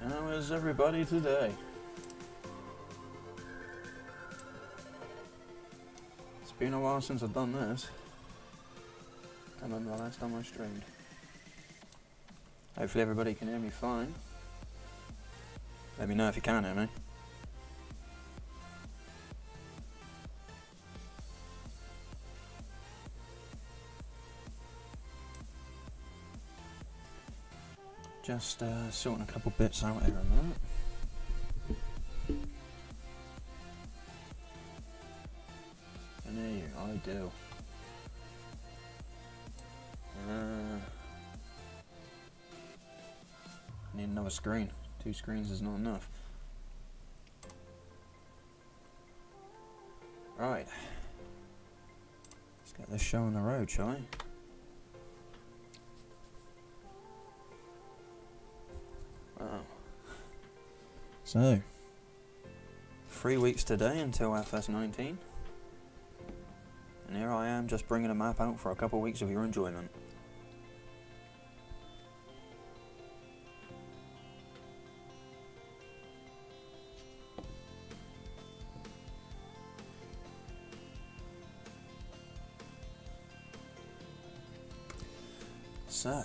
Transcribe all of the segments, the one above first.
How is everybody today? It's been a while since I've done this. I can't remember the last time I streamed. Hopefully everybody can hear me fine. Let me know if you can hear me. Just sorting a couple bits out here a minute. Can hear you, I do. I need another screen. 2 screens is not enough. Right. Let's get this show on the road, shall we? Wow. So, 3 weeks today until FS19. And here I am just bringing a map out for a couple of weeks of your enjoyment. So,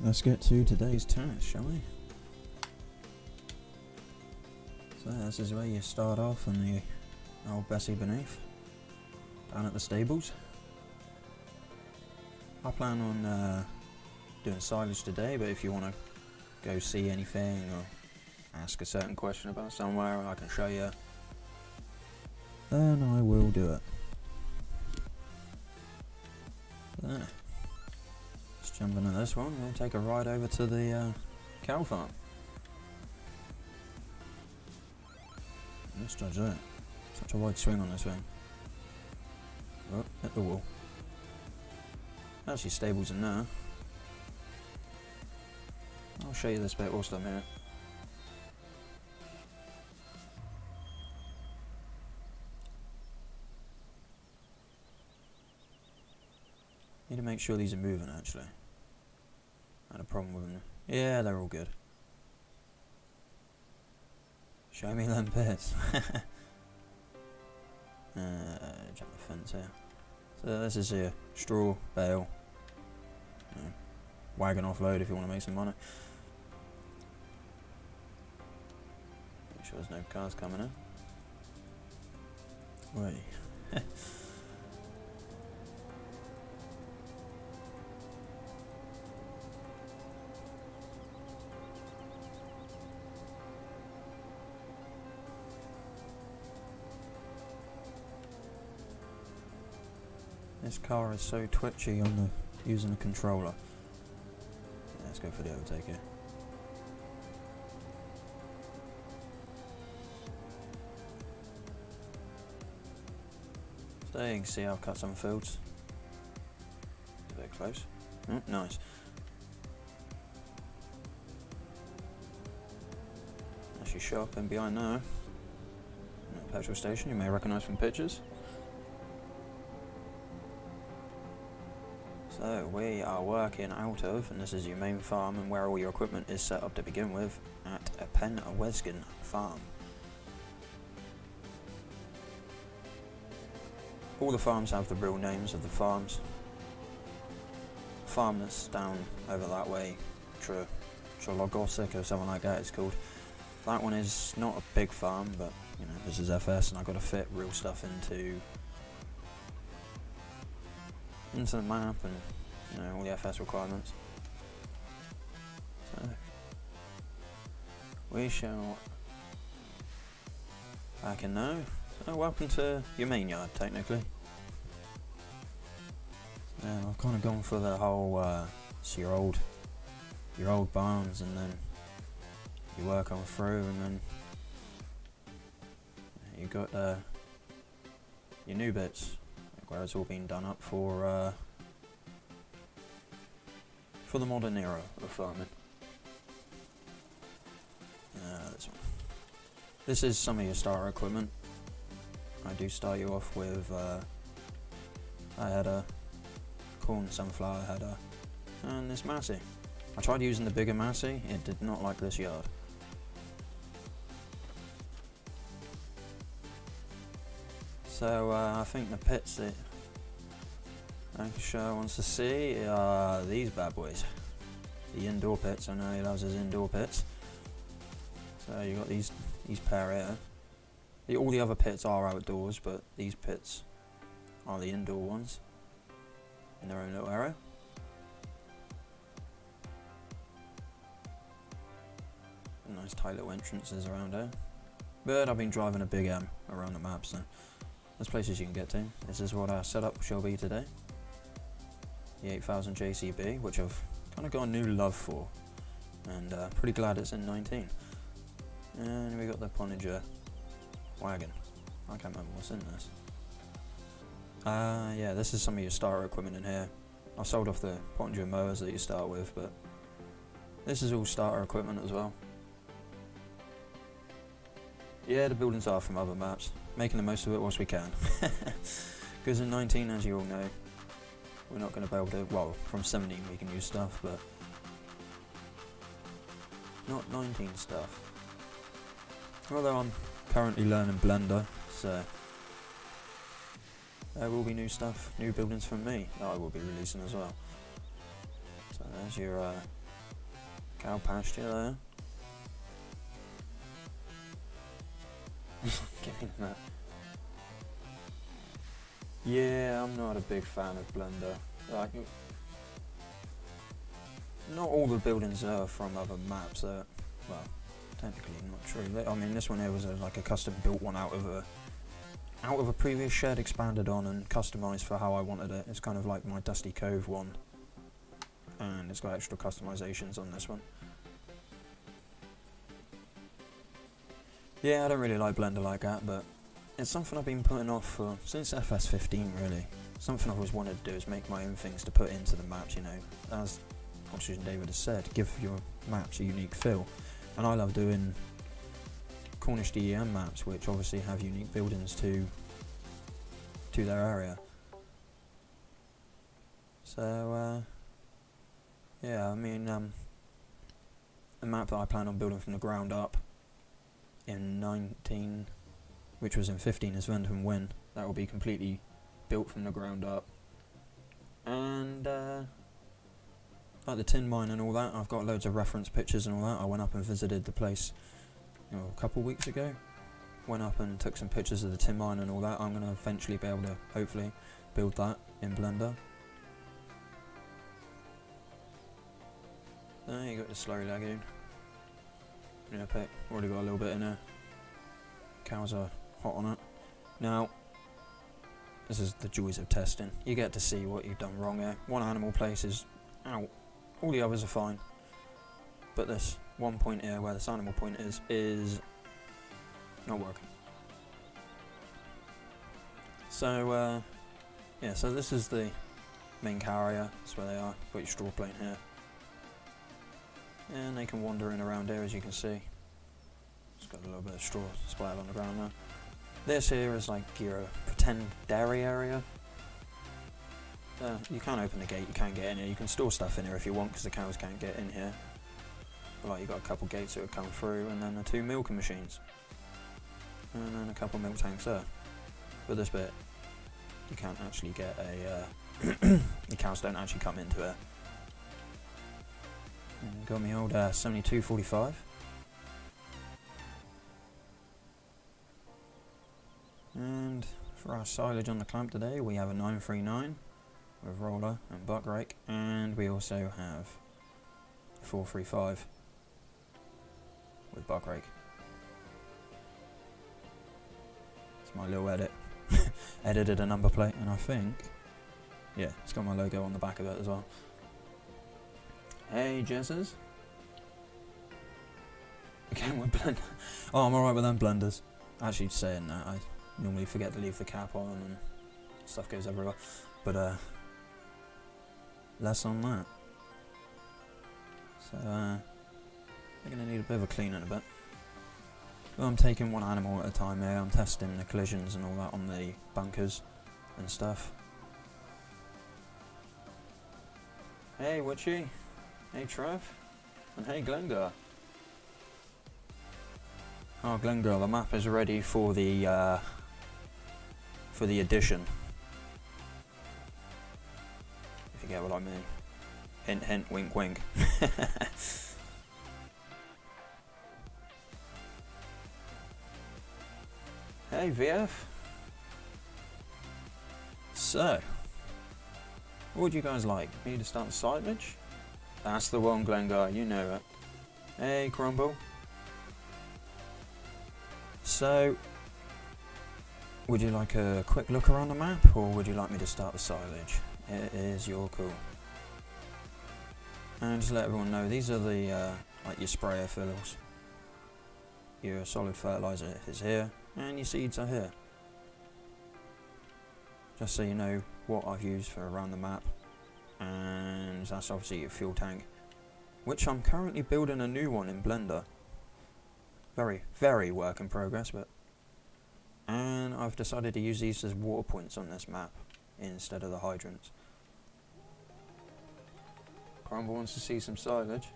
let's get to today's task, shall we? So this is where you start off in the old Bessy Beneath, down at the stables. I plan on doing silage today, but if you want to go see anything or ask a certain question about somewhere and I can show you, then I will do it. There. Let's jump into this one, we'll take a ride over to the cow farm. Let's judge that. Such a wide swing on this thing. Oh, hit the wall. Actually, stables in there. I'll show you this bit whilst I'm here. Need to make sure these are moving actually. I had a problem with them. Yeah, they're all good. Show me them bits. Jump the fence here. So this is your straw bale. Wagon offload if you want to make some money. Make sure there's no cars coming in. Wait. This car is so twitchy on the using the controller. Let's go for the overtake here. So you can see I've cut some fields. A bit close. Oh, nice. That's your shop in behind there. Petrol station you may recognise from pictures. So we are working out of, and this is your main farm and where all your equipment is set up to begin with, at a Penwesgan farm. All the farms have the real names of the farms. Farm that's down over that way, Trologosic or something like that it's called. That one is not a big farm, but you know, this is FS and I've got to fit real stuff into the map and you know all the FS requirements. So we shall back in now. So welcome to your main yard technically. I've kind of gone for the whole it's your old barns and then you work on through and then you got your new bits. Where it's all been done up for the modern era of farming. This one. This is some of your starter equipment. I do start you off with a header, corn sunflower header, and this Massey. I tried using the bigger Massey, it did not like this yard. So I think the pits that Lancashire wants to see are these bad boys. The indoor pits. I know he loves his indoor pits. So you got these pair here. All the other pits are outdoors, but these pits are the indoor ones in their own little area. Nice tight little entrances around here. But I've been driving a big M around the map, so there's places you can get to. This is what our setup shall be today. The 8000 JCB, which I've kind of got a new love for, and pretty glad it's in 19. And we got the Pottinger wagon. I can't remember what's in this. Yeah, this is some of your starter equipment in here. I sold off the Pottinger mowers that you start with, but this is all starter equipment as well. Yeah, the buildings are from other maps, making the most of it whilst we can. Because in 19, as you all know, we're not going to be able to, well, from 17 we can use stuff, but not 19 stuff. Although I'm currently learning Blender, so there will be new stuff, new buildings from me that I will be releasing as well. So there's your cow pasture there. Give me that. Yeah, I'm not a big fan of Blender. Like, not all the buildings are from other maps. Well, technically not true. I mean, this one here was like a custom built one out of a previous shed, expanded on and customized for how I wanted it. It's kind of like my Dusty Cove one, and it's got extra customizations on this one. Yeah, I don't really like Blender like that, but it's something I've been putting off for since FS15 really. Something I've always wanted to do is make my own things to put into the maps, you know. As Oxygen David has said, give your maps a unique feel. And I love doing Cornish DEM maps, which obviously have unique buildings to their area. So, yeah, I mean, a map that I plan on building from the ground up in 19, which was in 15, is Vendham Win. That will be completely built from the ground up. And like the tin mine and all that, I've got loads of reference pictures and all that. I went up and visited the place, you know, a couple of weeks ago. Went up and took some pictures of the tin mine and all that. I'm going to eventually be able to, hopefully, build that in Blender. There you got the Slurry Lagoon. Yeah, pick. Already got a little bit in there. Cows are hot on it. Now, this is the joys of testing. You get to see what you've done wrong here. One animal place is out. All the others are fine. But this one point here, where this animal point is not working. So, yeah, so this is the main carrier. That's where they are. Got your straw plane here. And they can wander in around here, as you can see. It's got a little bit of straw splattered on the ground now. This here is like your pretend dairy area. You can't open the gate, you can't get in here. You can store stuff in here if you want, because the cows can't get in here. But like, you've got a couple gates that would come through, and then the 2 milking machines. And then a couple milk tanks there. But this bit, you can't actually get a... the cows don't actually come into it. Got me old 7245. And for our silage on the clamp today, we have a 939 with roller and buck rake, and we also have a 435 with buck rake. It's my little edit. Edited a number plate, and I think, yeah, it's got my logo on the back of it as well. Hey, Jessers. Again with blender. Oh, I'm alright with them blenders. Actually, saying that, I normally forget to leave the cap on and stuff goes everywhere. But, less on that. So, I'm going to need a bit of a clean in a bit. Well, I'm taking one animal at a time here. I'm testing the collisions and all that on the bunkers and stuff. Hey, Witchy. Hey Trev, and hey Glengor. Oh Glengor, the map is ready for the for the addition. If you get what I mean. Hint, hint, wink, wink. Hey, VF. So, what would you guys like? Me to start the silage? That's the one, Glengar, you know it. Hey, Crumble. So, would you like a quick look around the map, or would you like me to start the silage? It is your call. And just let everyone know, these are the, like your sprayer fillers. Your solid fertilizer is here, and your seeds are here. Just so you know what I've used for around the map. And that's obviously your fuel tank, which I'm currently building a new one in Blender. Very, very work in progress, but... And I've decided to use these as water points on this map, instead of the hydrants. Crumble wants to see some silage.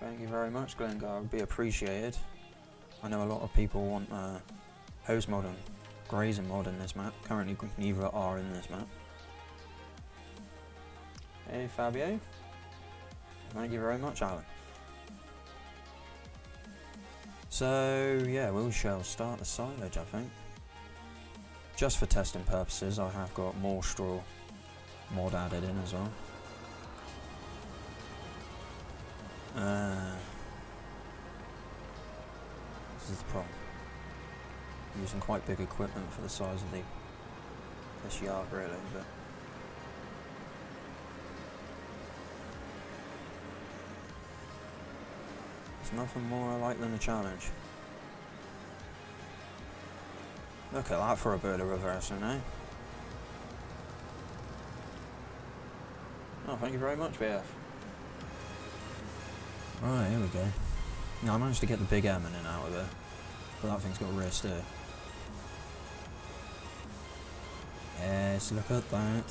Thank you very much, Glengar, would be appreciated. I know a lot of people want hose mod and grazing mod in this map. Currently neither are in this map. Hey Fabio. Thank you very much, Alan. So yeah, we shall start the silage, I think. Just for testing purposes, I have got more straw mod added in as well. This is the problem. I'm using quite big equipment for the size of this yard, really, but there's nothing more I like than a challenge. Look at that for a bird of reversing, eh? Oh, thank you very much, VF. Right, here we go. Now, I managed to get the big airman in out of there, but that thing's got a rear steer. Yes, look at that.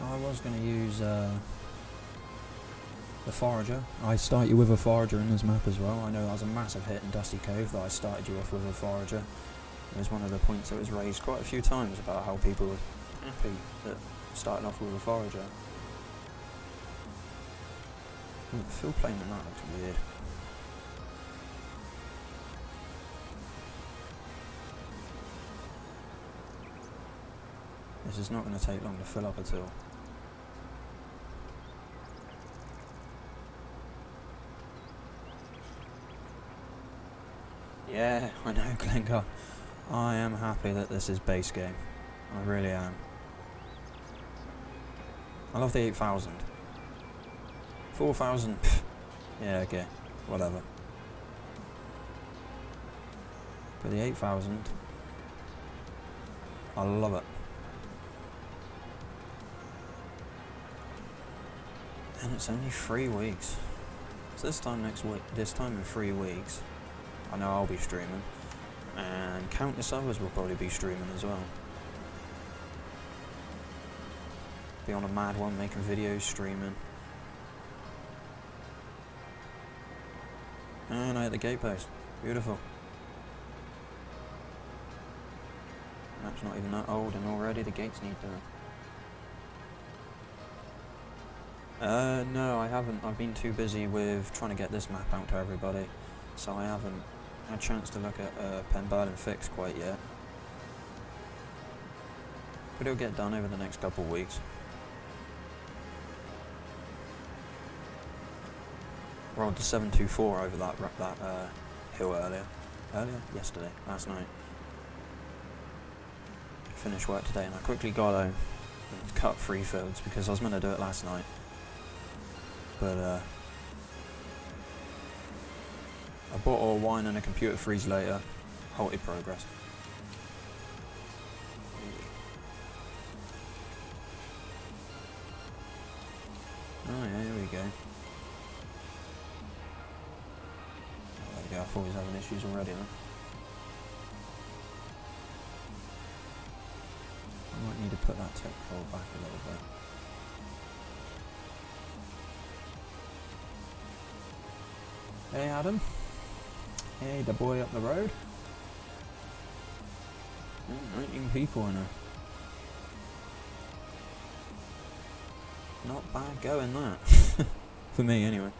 I was going to use the forager. I start you with a forager in this map as well. I know that was a massive hit in Dusty Cove that I started you off with a forager. It was one of the points that was raised quite a few times about how people were happy that starting off with a forager. Ooh, the fill plane in that looks weird. This is not going to take long to fill up at all. Yeah, I know, Glengar. I am happy that this is base game. I really am. I love the 8,000. 4,000, yeah, okay, whatever. But the 8,000, I love it. And it's only 3 weeks. So this time next week, this time in 3 weeks, I know I'll be streaming, and countless others will probably be streaming as well. Be on a mad one, making videos, streaming. And I hit the gate post. Beautiful. Map's not even that old, and already the gates need doing. No, I haven't. I've been too busy with trying to get this map out to everybody, so I haven't had a chance to look at Penberlin Fix quite yet. But it'll get done over the next couple of weeks. Rolled to 724 over that hill earlier. Yesterday, last night. Finished work today, and I quickly got home and cut 3 fields because I was meant to do it last night. But I bought all wine and a computer freeze later. Halted progress. Oh yeah, here we go. There we go, I thought he was having issues already, huh? might need to put that tech hole back a little bit. Hey Adam. Hey, the boy up the road. 19 people in her. Not bad going that. For me anyway.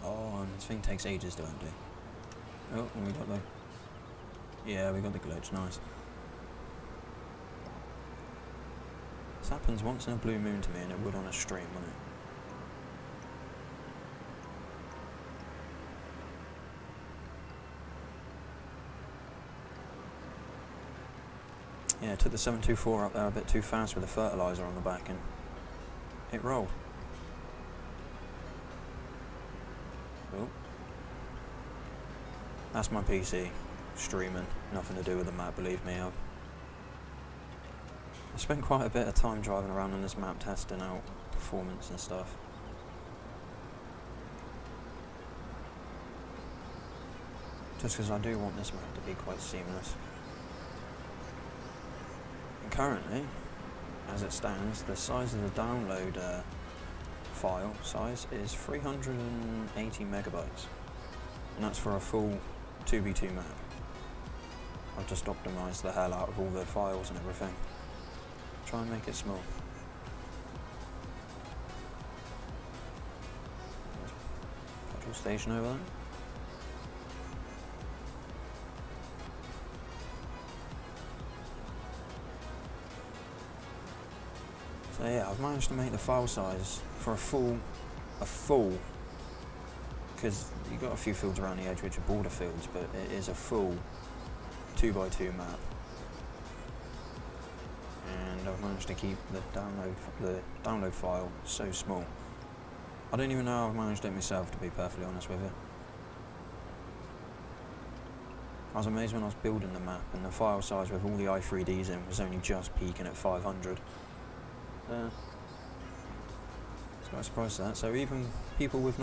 Oh, and this thing takes ages to empty. Oh, and we got the... Yeah, we got the glitch, nice. This happens once in a blue moon to me, and it would on a stream, wouldn't it? Yeah, it took the 724 up there a bit too fast with the fertiliser on the back, and it rolled. Oh. That's my PC, streaming, nothing to do with the map, believe me. I spent quite a bit of time driving around on this map testing out performance and stuff. Just because I do want this map to be quite seamless. And currently, as it stands, the size of the download file size is 380 megabytes. And that's for a full 2v2 map. I've just optimised the hell out of all the files and everything. Try and make it small. Petrol station over there. So yeah, I've managed to make the file size for a full, because you've got a few fields around the edge which are border fields, but it is a full 2x2 map. And I've managed to keep the download file so small. I don't even know how I've managed it myself, to be perfectly honest with you. I was amazed when I was building the map, and the file size with all the i3Ds in was only just peaking at 500. I was quite surprised at that. So even people with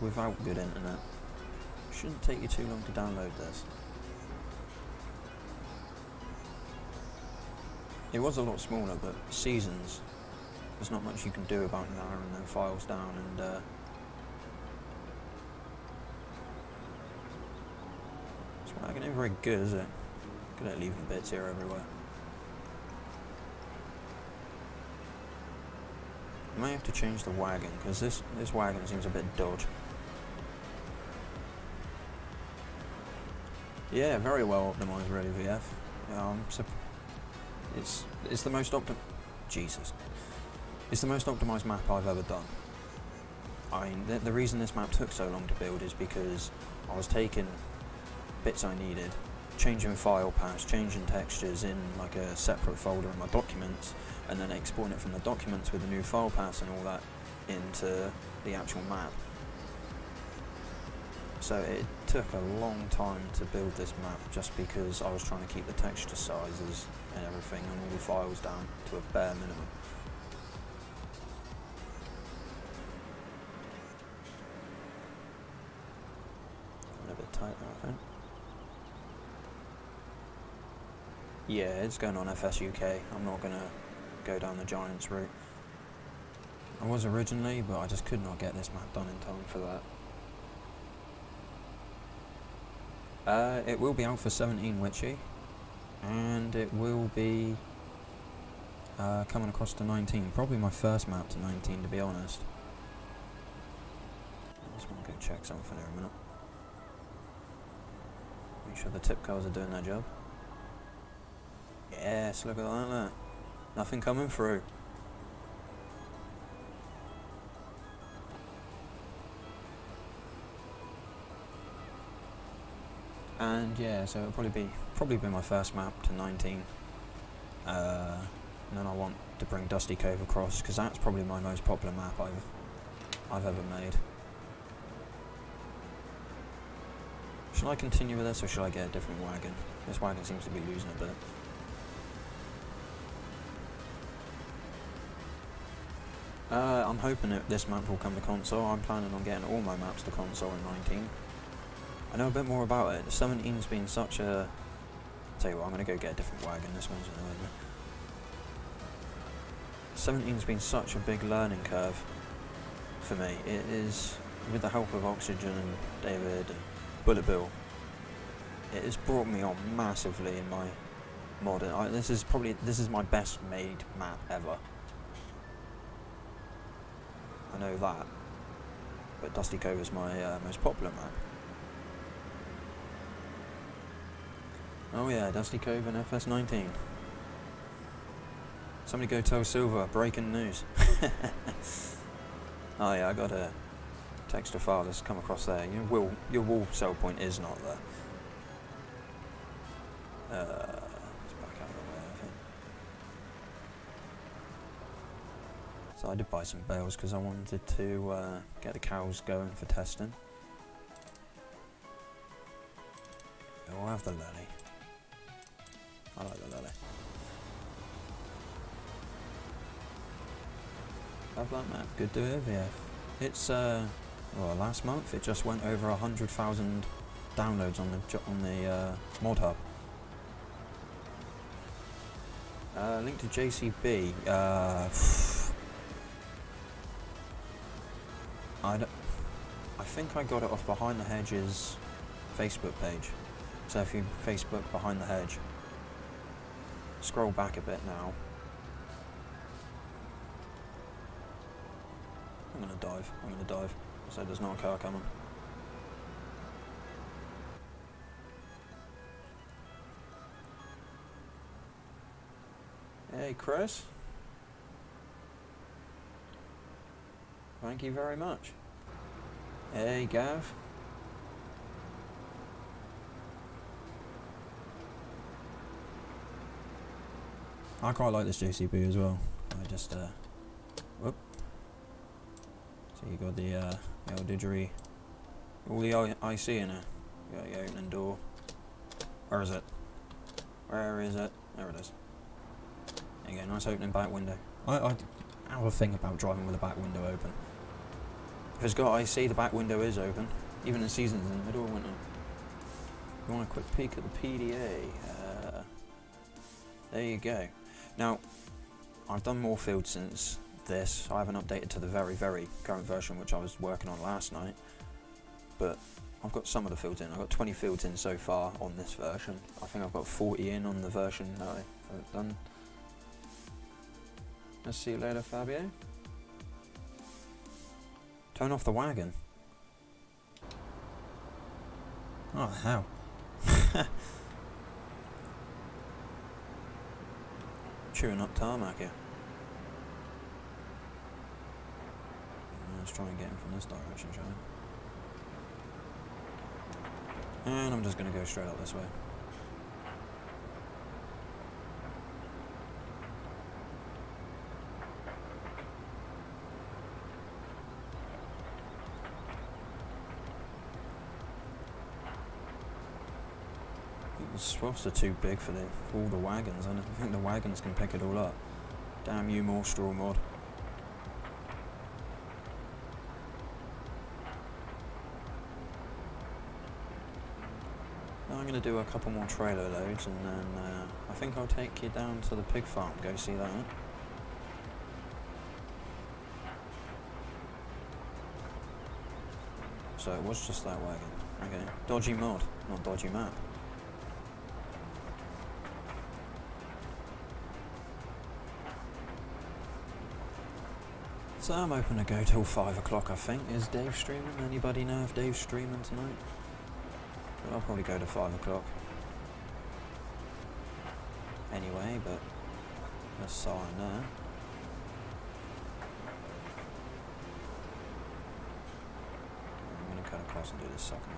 without good internet, it shouldn't take you too long to download this. It was a lot smaller, but seasons, there's not much you can do about narrowing them files down, and this wagon ain't very good, is it? Good at leaving bits here everywhere. I may have to change the wagon, because this wagon seems a bit dodgy. Yeah, very well optimised, really, VF. Yeah, it's the most It's the most optimised map I've ever done. I mean, the reason this map took so long to build is because I was taking bits I needed, changing file paths, changing textures in like a separate folder in my documents, and then exporting it from the documents with the new file paths and all that into the actual map. So it took a long time to build this map just because I was trying to keep the texture sizes and everything and all the files down to a bare minimum. A bit tight there, I think. Yeah, it's going on FS UK. I'm not going to go down the Giants route. I was originally, but I just could not get this map done in time for that. It will be out for 17 Witchy, and it will be coming across to 19. Probably my first map to 19, to be honest. I just want to go check something here a minute. Make sure the tip cars are doing their job. Yes, look at that there. Nothing coming through. And yeah, so it'll probably be my first map to 19. And then I want to bring Dusty Cove across, because that's probably my most popular map I've ever made. Should I continue with this, or should I get a different wagon? This wagon seems to be losing a bit. I'm hoping that this map will come to console. I'm planning on getting all my maps to console in 19. I know a bit more about it. 17's been such a... Tell you what, I'm going to go get a different wagon. This one's annoying me. 17's been such a big learning curve for me. It is, with the help of Oxygen and David and Bullet Bill, it has brought me on massively in my modding. This is my best made map ever. I know that, but Dusty Cove is my most popular map. Oh yeah, Dusty Cove and FS19. Somebody go tell Silver, breaking news. Oh yeah, I got a texture file that's come across there. Your wall sell point is not there. Let's back out of the way, I think. So I did buy some bales because I wanted to get the cows going for testing. We'll have the lily. I like the lily. Love that map. Good to have, yeah. It's well, last month it just went over 100,000 downloads on the mod hub. Link to JCB. I think I got it off Behind the Hedge's Facebook page. So if you Facebook Behind the Hedge, scroll back a bit now. I'm gonna dive. So there's not a car coming. Hey Chris. Thank you very much. Hey Gav. I quite like this JCB as well. I just whoop. So you got the old didgeridoo, all the IC in it. You got the opening door. Where is it? Where is it? There it is. There you go, nice opening back window. I have a thing about driving with the back window open. If it's got IC, the back window is open, even in seasons in the middle of winter. You want a quick peek at the PDA? There you go. Now, I've done more fields since this. I haven't updated to the very, very current version, which I was working on last night. But I've got some of the fields in. I've got 20 fields in so far on this version. I think I've got 40 in on the version that I've done. Let's see you later, Fabio. Turn off the wagon. Oh, hell. Chewing up tarmac here. Let's try and get him from this direction, shall we? And I'm just going to go straight up this way. The swaths are too big for all the wagons, and I think the wagons can pick it all up. Damn you, more straw mod. Now I'm going to do a couple more trailer loads, and then I think I'll take you down to the pig farm, go see that. So it was just that wagon. Okay, dodgy mod, not dodgy map. So I'm hoping to go till 5 o'clock, I think. Is Dave streaming? Anybody know if Dave's streaming tonight? But I'll probably go to 5 o'clock. Anyway, but let's sign there. I'm going to cut across and do this second one.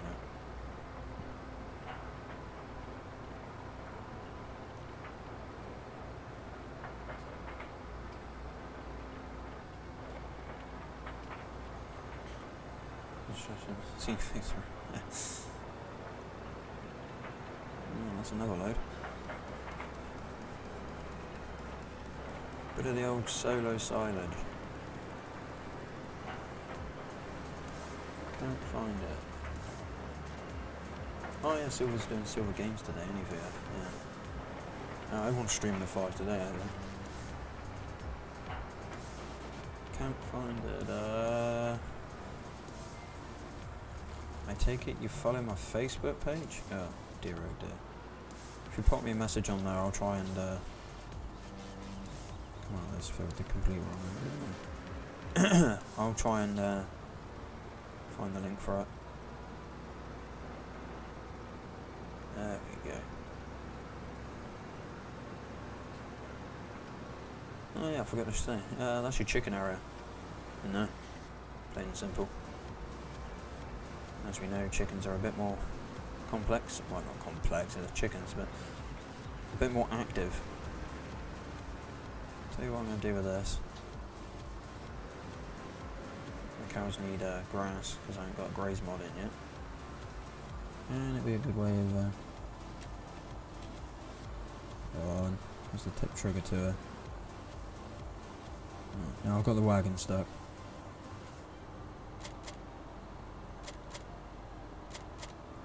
That's another load. Bit of the old solo silage. Can't find it. Oh yeah, Silver's doing Silver Games today, anyway. Yeah. No, everyone's streaming at 5 today, aren't they? Can't find it. I take it you follow my Facebook page? Oh dear, oh dear. If you pop me a message on there, I'll try and come on, that's filled the complete wrong. I'll try and find the link for it. There we go. Oh yeah, I forgot to say. That's your chicken area. No, plain and simple. As we know, chickens are a bit more complex. Well, not complex, they're chickens, but a bit more active. Tell you what I'm going to do with this. The cows need grass, because I ain't got a graze mod in yet. And it'd be a good way of... go on. What's the tip trigger to her? Oh, now I've got the wagon stuck.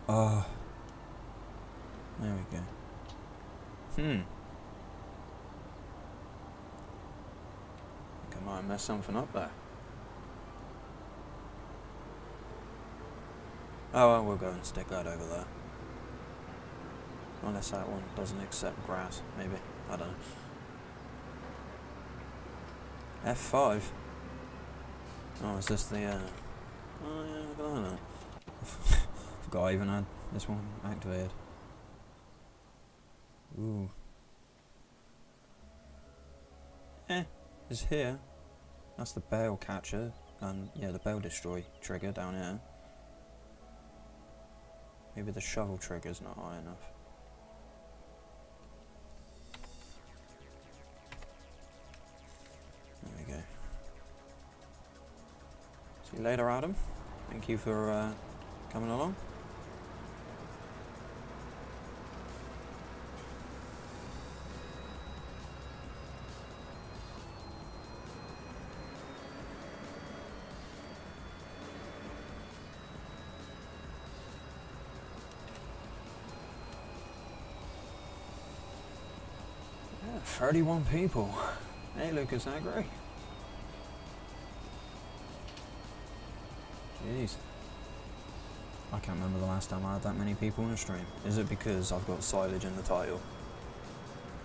Oh. There we go. I think I might have messed something up there. Oh, well, we'll go and stick that over there. Unless that one doesn't accept grass, maybe. I don't know. F5? Oh, is this the, oh yeah, look at that. Forgot I even had this one activated. Ooh. It's here. That's the bale catcher, and yeah, the bale destroy trigger down here. Maybe the shovel trigger's not high enough. There we go. See you later, Adam. Thank you for coming along. Yeah, 31 people. Hey, Lucas Agri. Jeez. I can't remember the last time I had that many people in a stream. Is it because I've got silage in the title?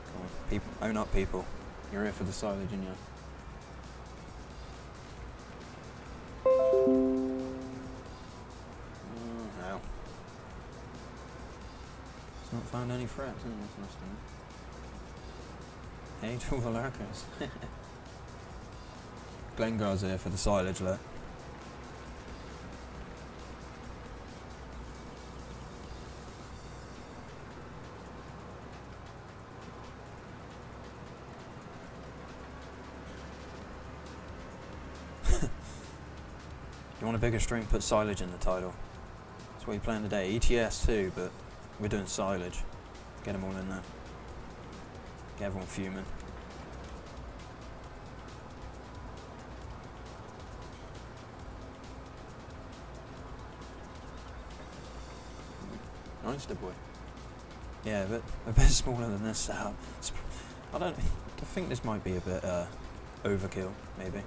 Come on, people, own up, people. You're here for the silage, aren't you? Oh, hell. It's not found any threats, isn't it? That's nice to know. Hey to all the lurkers. Glengar's here for the silage, look. You want a bigger stream, put silage in the title. That's what you're playing today. ETS too, but we're doing silage. Get them all in there. Get everyone fuming. Nice, the boy. Yeah, but a bit smaller than this setup. I think this might be a bit overkill, maybe.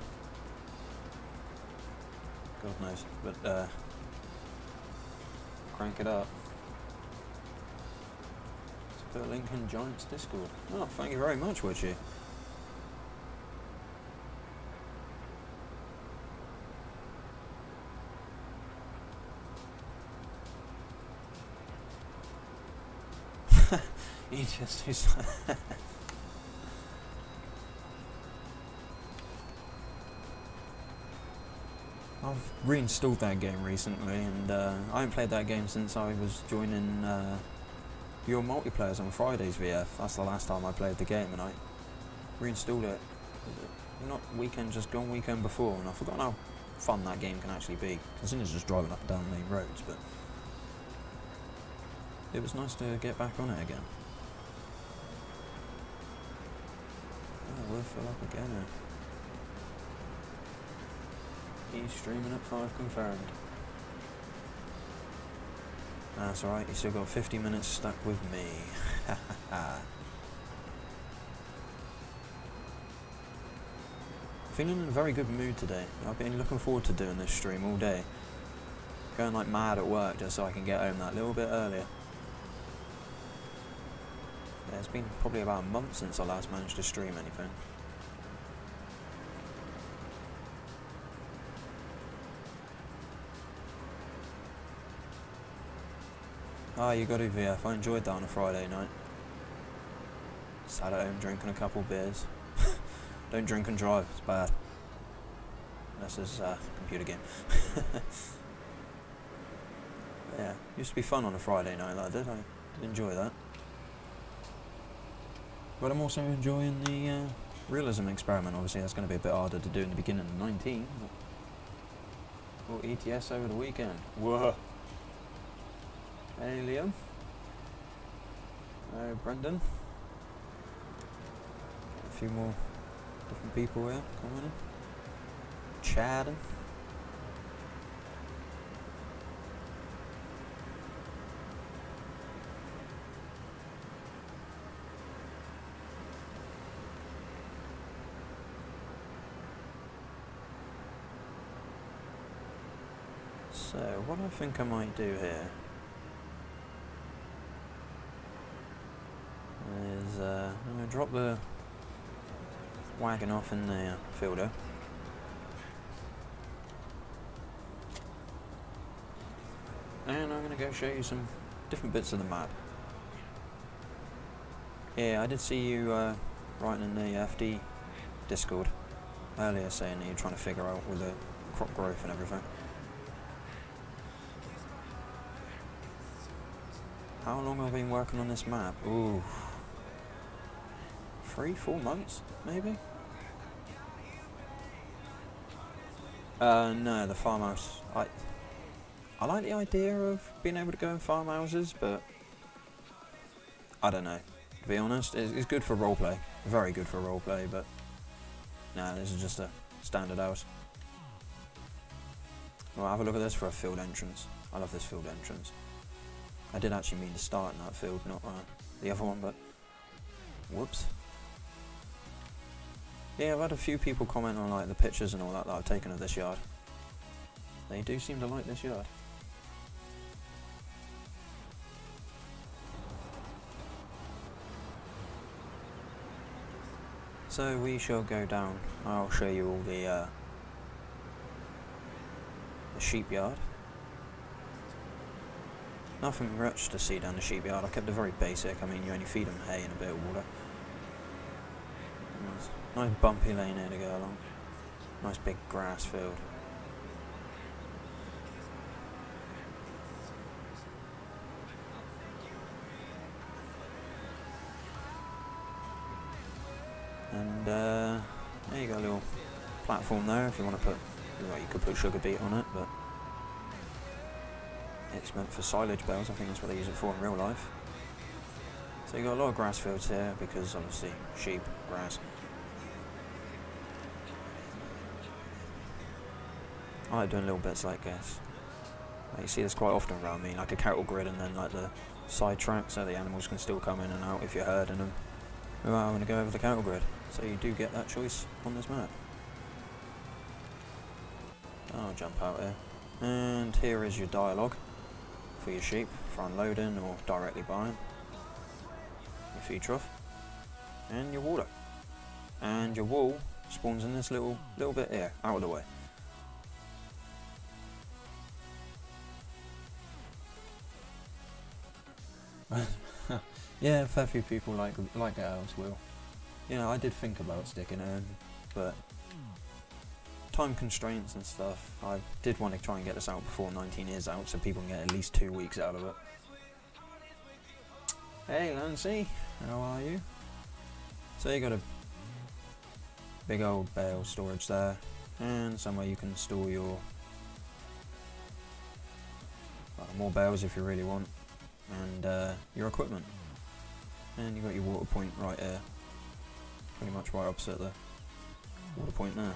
God knows, but crank it up. Let's put a link in Giants Discord. Oh, thank you very much, would you? He just is. I've reinstalled that game recently, and I haven't played that game since I was joining your multiplayers on Fridays VF. That's the last time I played the game, and I reinstalled it. Not weekend just gone, weekend before, and I've forgotten how fun that game can actually be. As soon as just driving up and down the main roads, but it was nice to get back on it again. Oh, we'll fill up again. He's streaming at 5 confirmed. That's alright, you still got 50 minutes stuck with me. Feeling in a very good mood today. I've been looking forward to doing this stream all day. Going like mad at work just so I can get home that little bit earlier. Yeah, it's been probably about a month since I last managed to stream anything. Ah, you got to VF. I enjoyed that on a Friday night. Sat at home drinking a couple beers. Don't drink and drive, it's bad. This is a computer game. Yeah, used to be fun on a Friday night, I did enjoy that. But I'm also enjoying the realism experiment. Obviously that's going to be a bit harder to do in the beginning of 19. Or ETS over the weekend. Whoa! Hey Liam. Hello Brendan. A few more different people here coming in. Chatting. So, what I think I might do here is I'm going to drop the wagon off in the fielder. And I'm going to go show you some different bits of the map. Yeah, I did see you writing in the FD Discord earlier saying that you're trying to figure out all the crop growth and everything. How long have I been working on this map? Ooh. 3-4 months, maybe? No, the farmhouse. I like the idea of being able to go in farmhouses, but I don't know. To be honest, it's good for roleplay. Very good for roleplay, but nah, this is just a standard house. Well, have a look at this for a field entrance. I love this field entrance. I did actually mean to start in that field, not the other one, but whoops. Yeah, I've had a few people comment on like the pictures and all that I've taken of this yard. They do seem to like this yard. So we shall go down. I'll show you all the sheep yard. Nothing much to see down the sheep yard. I kept it very basic. I mean, you only feed them hay and a bit of water. Nice bumpy lane here to go along. Nice big grass field. And there you go, a little platform there if you want to put, well, you could put sugar beet on it, but it's meant for silage bales. I think that's what they use it for in real life. So you got a lot of grass fields here because obviously sheep, grass. I like doing little bits like this. Like you see this quite often around me, like a cattle grid and then like the side track so the animals can still come in and out if you're herding them. Oh, I'm going to go over the cattle grid. So you do get that choice on this map. I'll jump out here. And here is your dialogue for your sheep, for unloading or directly buying. Your feed trough. And your water. And your wool spawns in this little bit here, out of the way. Yeah, a fair few people like the house will. Yeah, I did think about sticking it in, but time constraints and stuff. I did want to try and get this out before 19 is out, so people can get at least 2 weeks out of it. Hey, Lancy, how are you? So you got a big old bale storage there, and somewhere you can store your more bales if you really want, and your equipment. And you got your water point right here, pretty much right opposite the water point there.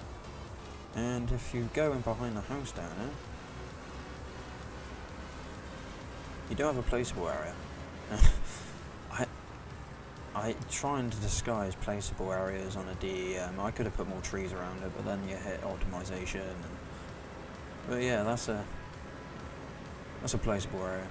And if you go in behind the house down there, You do have a placeable area. I trying to disguise placeable areas on a DEM. I could have put more trees around it, but then you hit optimization. But yeah, that's a placeable area.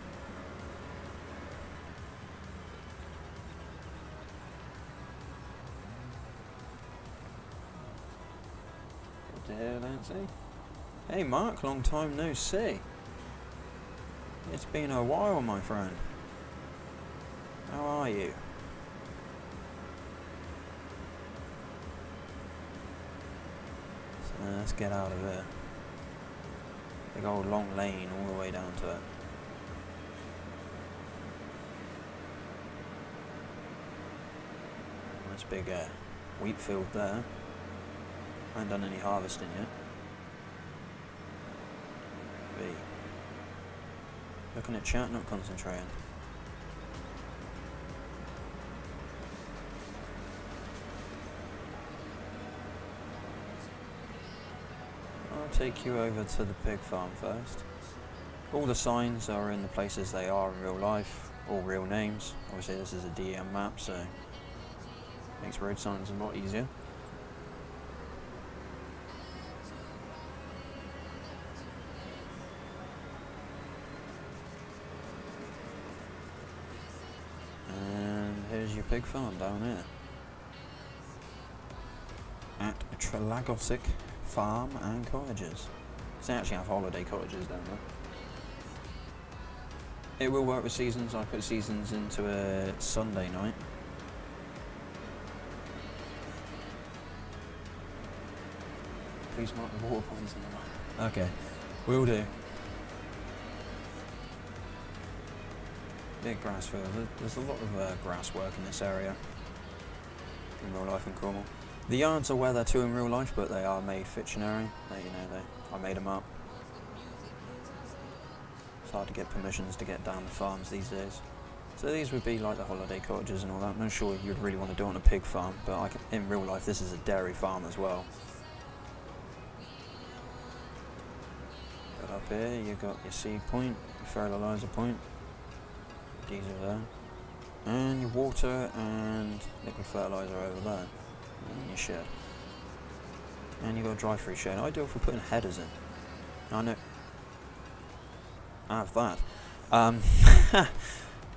Good to hear, Lancy. Hey Mark, long time no see. It's been a while, my friend. How are you? So let's get out of here. Big old long lane all the way down to it. Nice big wheat field there. I haven't done any harvesting yet. Looking at chat, not concentrating. I'll take you over to the pig farm first. All the signs are in the places they are in real life, all real names. Obviously this is a DM map, so makes road signs a lot easier. Here's your pig farm down here at Trelagosic Farm and Cottages. They actually have holiday cottages down there. It will work with seasons. I put seasons into a Sunday night. Please mark the water points in the map. Okay, will do. Big grass field. There's a lot of grass work in this area in real life in Cornwall. The yards are where they're too in real life, but they are made fictionary. I made them up. It's hard to get permissions to get down the farms these days. So these would be like the holiday cottages and all that. I'm not sure you'd really want to do it on a pig farm, but in real life this is a dairy farm as well. But up here you've got your seed point, your fertilizer point. Diesel there, and your water and liquid fertilizer over there, and your shed, and you've got a dry-free shed. Ideal for putting headers in. I know. I have that.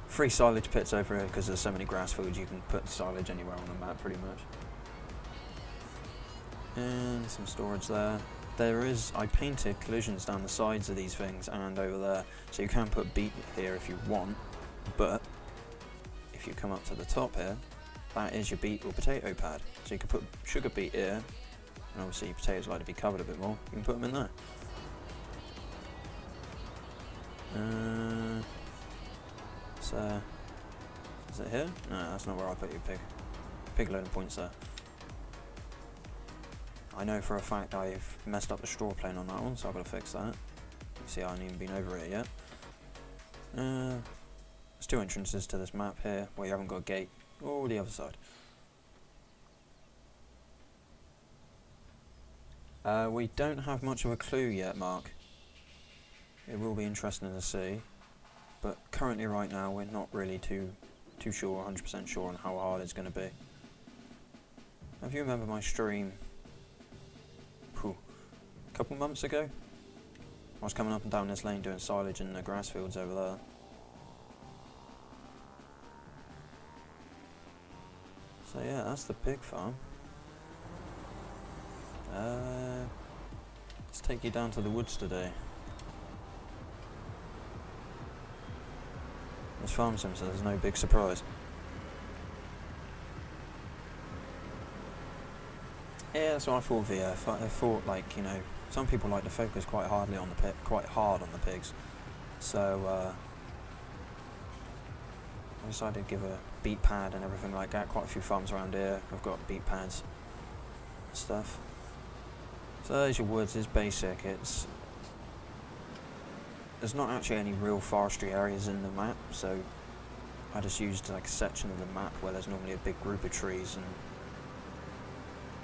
Free silage pits over here because there's so many grass fields. You can put silage anywhere on the map, pretty much. And some storage there. I painted collisions down the sides of these things and over there, so you can put beet here if you want. But if you come up to the top here, that is your beet or potato pad. So you can put sugar beet here, and obviously potatoes like to be covered a bit more. You can put them in there. So is it here? No, that's not where I put your pig loading points there. I know for a fact I've messed up the straw plane on that one, so I've got to fix that. You see, I haven't even been over it yet. There's two entrances to this map here, where you haven't got a gate, or the other side. We don't have much of a clue yet, Mark. It will be interesting to see, but currently right now we're not really too sure, 100% sure on how hard it's going to be. If you remember my stream, a couple months ago, I was coming up and down this lane doing silage in the grass fields over there. So yeah, that's the pig farm. Let's take you down to the woods today. This farm sim says there's no big surprise. Yeah, that's what I thought VF. I thought, like, you know, some people like to focus quite hard on the pigs. So I decided to give a beet pad and everything like that. Quite a few farms around here have got beet pads and stuff. So there's your woods. It's basic. There's not actually any real forestry areas in the map, so I just used like a section of the map where there's normally a big group of trees, and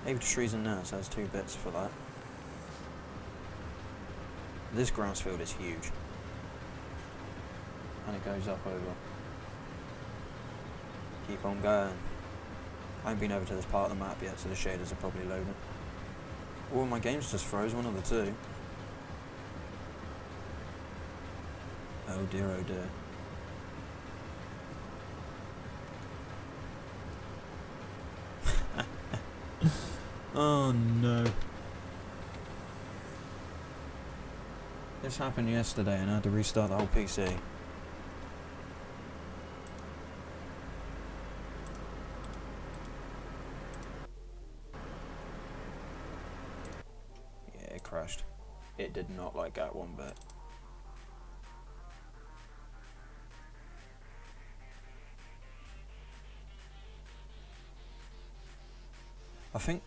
maybe the trees in there, so there's 2 bits for that. This grass field is huge. And it goes up over. Keep on going. I haven't been over to this part of the map yet, so the shaders are probably loading. Oh, my game's just froze, one of the two. Oh dear, oh dear. Oh no. This happened yesterday and I had to restart the whole PC. Yeah, it crashed. It did not like that one bit. I think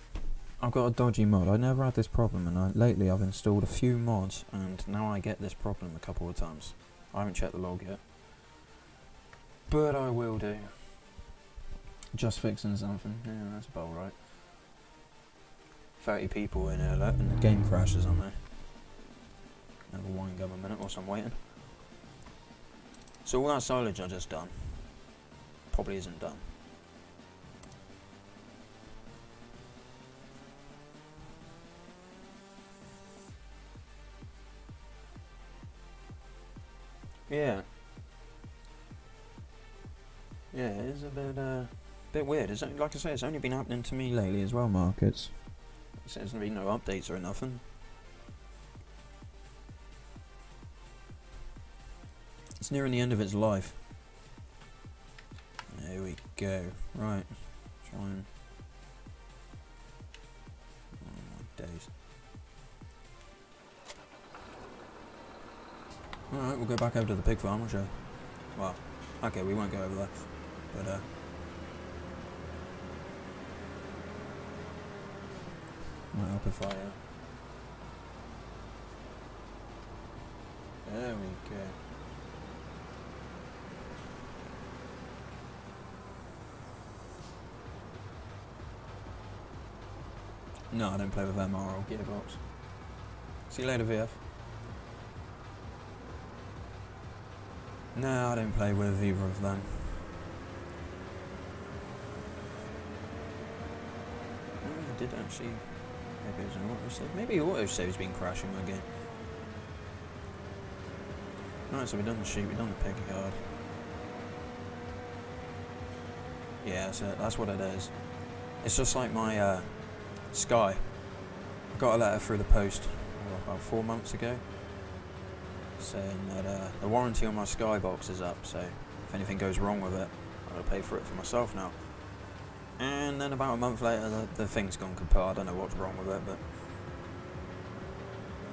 I've got a dodgy mod. I never had this problem, and lately I've installed a few mods, and now I get this problem a couple of times. I haven't checked the log yet, but I will do. Just fixing something. Yeah, that's about right. 30 people in here, look, and the game crashes on there. Never wind up a minute whilst I'm waiting. So all that silage I just done probably isn't done. Yeah. Yeah, it is a bit weird. It's, like I say, it's only been happening to me lately as well, Mark. There's been no updates or nothing. It's nearing the end of its life. There we go. Right. Try and... Oh my days. Alright, we'll go back over to the pig farm, we'll show. Well, okay, we won't go over there. But, might help if I, There we go. No, I don't play with MR or Gearbox. See you later, VF. No, I don't play with either of them. Oh, I did actually. Maybe it was an autosave. Maybe autosave's been crashing again. Right, so we've done the sheep, we've done the pig yard. Yeah, that's it. That's what it is. It's just like my Sky. I got a letter through the post about 4 months ago, saying that the warranty on my Skybox is up, so if anything goes wrong with it, I'll pay for it for myself now. And then about a month later, the thing's gone kaput. I don't know what's wrong with it, but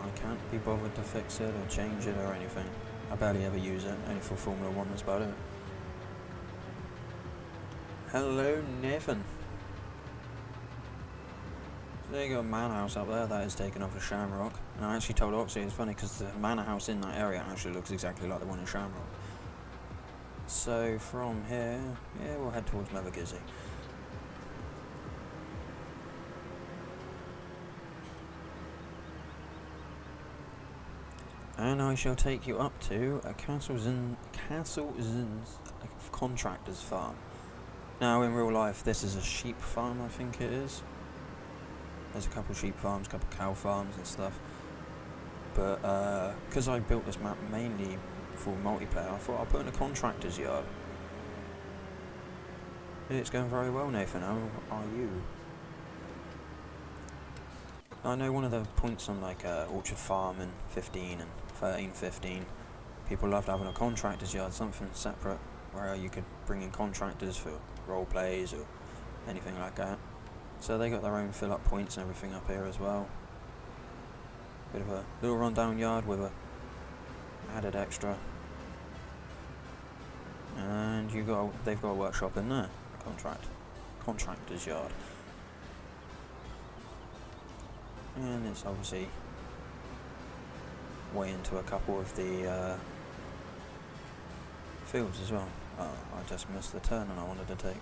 I can't be bothered to fix it or change it or anything. I barely ever use it, only for Formula 1, that's about it. Hello, Nathan. So there you got a manor house up there, that is taken off of Shamrock. And I actually told Oxy, it's funny because the manor house in that area actually looks exactly like the one in Shamrock. So from here, yeah, we'll head towards Mevagizzy. And I shall take you up to a Castle Zinn's contractor's farm. Now in real life this is a sheep farm, I think it is. There's a couple of sheep farms, a couple of cow farms and stuff. But because I built this map mainly for multiplayer, I thought I'll put in a contractor's yard. It's going very well, Nathan. How are you? I know one of the points on like Orchard Farm in 15 and 13-15, people loved having a contractor's yard, something separate where you could bring in contractors for role plays or anything like that. So they got their own fill-up points and everything up here as well. Bit of a little rundown yard with a added extra. And they've got a workshop in there, a contractor's yard. And it's obviously way into a couple of the fields as well. Oh, I just missed the turn and I wanted to take.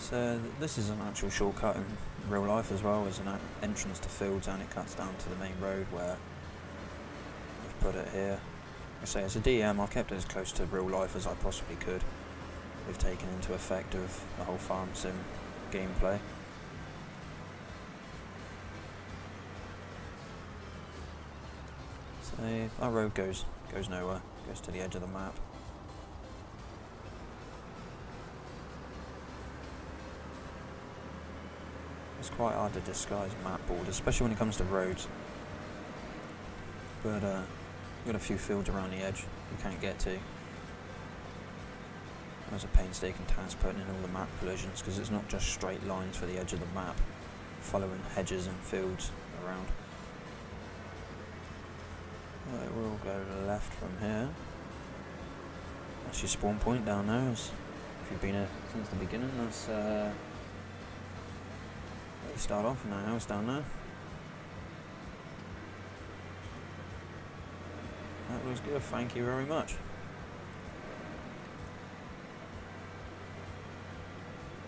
So this is an actual shortcut in real life as well, as an entrance to fields, and it cuts down to the main road where I've put it here. Like I say, it's a DM, I've kept it as close to real life as I possibly could. We've taken into effect of the whole farm sim gameplay. So that road goes nowhere, goes to the edge of the map. It's quite hard to disguise map borders, especially when it comes to roads. But you've got a few fields around the edge you can't get to. There's a painstaking task putting in all the map collisions, because it's not just straight lines for the edge of the map, following hedges and fields around. Right, we'll go left from here. That's your spawn point down there. If you've been here since the beginning, that's where you start off in that house down there. That was good, thank you very much.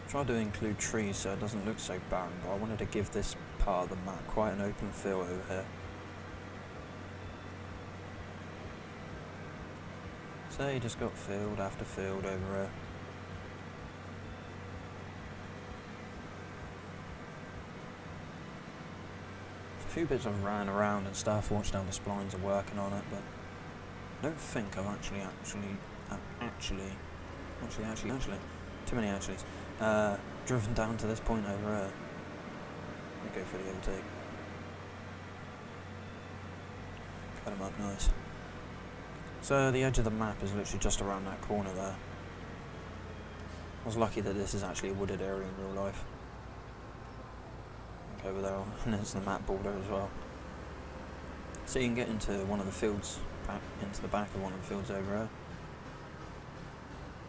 Try to include trees so it doesn't look so barren, but I wanted to give this part of the map quite an open feel over here. So you just got field after field over here. A few bits I've ran around and stuff, watched how the splines are working on it, but I don't think I've actually, too many actuallys, driven down to this point over here. Let me go for the overtake. Cut him up nice. So the edge of the map is literally just around that corner there. I was lucky that this is actually a wooded area in real life. Look over there, and there's the map border as well. So you can get into one of the fields, back into the back of one of the fields over here.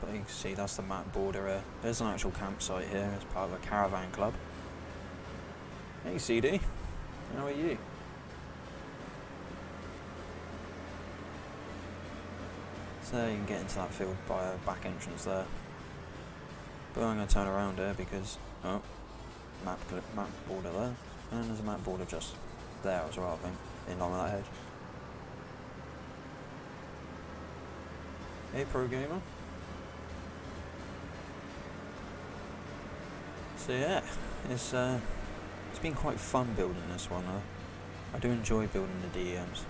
But you can see that's the map border here. There's an actual campsite here as part of a caravan club. Hey CD, how are you? So you can get into that field by a back entrance there. But I'm going to turn around here because, oh, map border there. And there's a map border just there as well, I think, in line with that hedge. Hey pro gamer. So yeah, it's been quite fun building this one. I do enjoy building the DMs.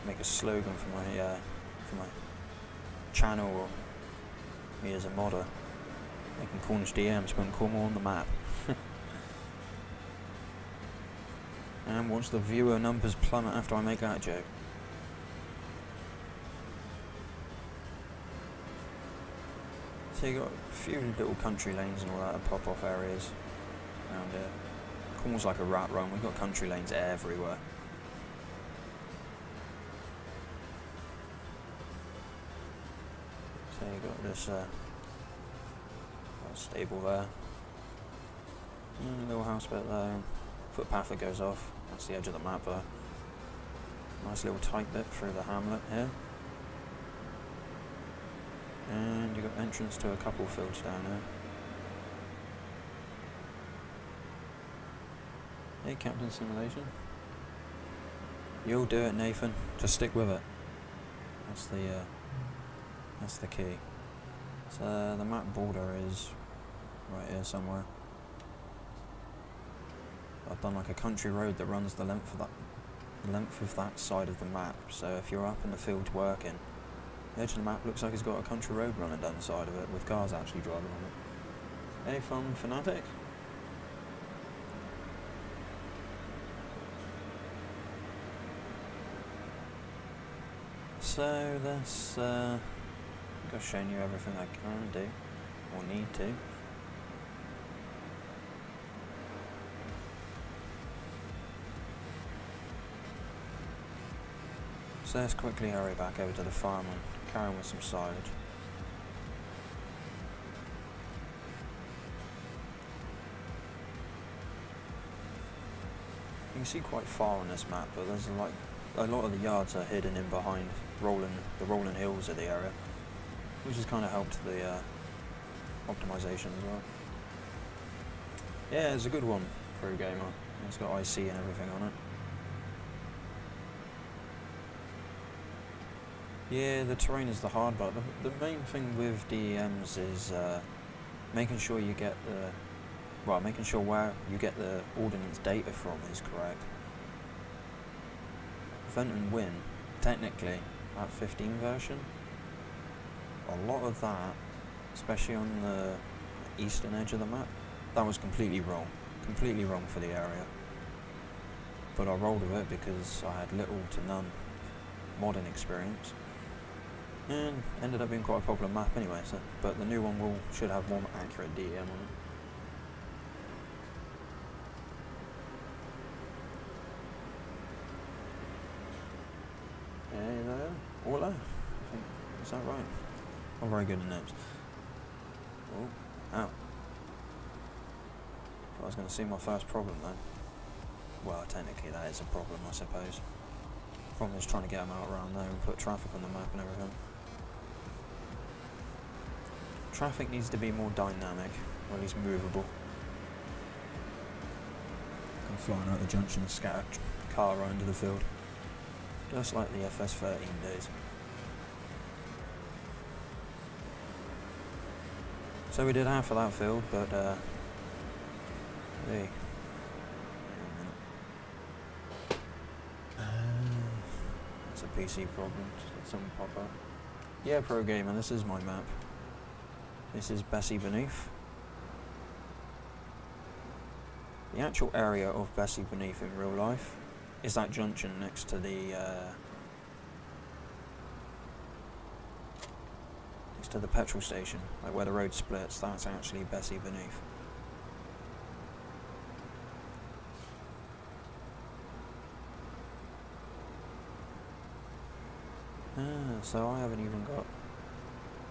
Make a slogan for my channel, or me as a modder, making Cornish DMs putting Cornwall on the map. And watch the viewer numbers plummet after I make that joke. So you got a few little country lanes and all that, pop off areas around here. Cornwall's like a rat run, we've got country lanes everywhere. So you got this stable there, and a little house bit there, footpath that goes off, that's the edge of the map there. Nice little tight bit through the hamlet here. And you've got entrance to a couple fields down here. Hey Captain Simulation. You'll do it, Nathan, just stick with it. That's the key. So the map border is right here somewhere. I've done like a country road that runs the length of that side of the map. So if you're up in the field working, the edge of the map looks like it's got a country road running down the side of it with cars actually driving on it. Hey fun fanatic. So that's I've shown you everything I can do, or need to. So let's quickly hurry back over to the farm and carry on with some silage. You can see quite far on this map, but there's like a lot of the yards are hidden in behind the rolling hills of the area, which has kind of helped the optimization as well. Yeah, it's a good one for a gamer. It's got IC and everything on it. Yeah, the terrain is the hard part. The main thing with DEMs is making sure you get making sure where you get the ordnance data from is correct. Vent and Win, technically, that 15 version, a lot of that, especially on the eastern edge of the map, that was completely wrong for the area. But I rolled with it because I had little to none modding experience, and ended up being quite a popular map anyway. So, but the new one should have more accurate DEM on it. Hey there, Orla, I think, is that right? I'm very good at names. Oh, ow. I was going to see my first problem then. Well, technically that is a problem, I suppose. Problem is trying to get them out around there and put traffic on the map and everything. Traffic needs to be more dynamic, or at least movable. Come flying out the junction and scatter a car right into the field. Just like the FS13 days. So we did half of that field, but hey. That's a PC problem. Let something pop up. Yeah, pro gamer, this is my map. This is Bessy Beneath. The actual area of Bessy Beneath in real life is that junction next to the petrol station, like where the road splits. That's actually Bessy Beneath. So I haven't even got...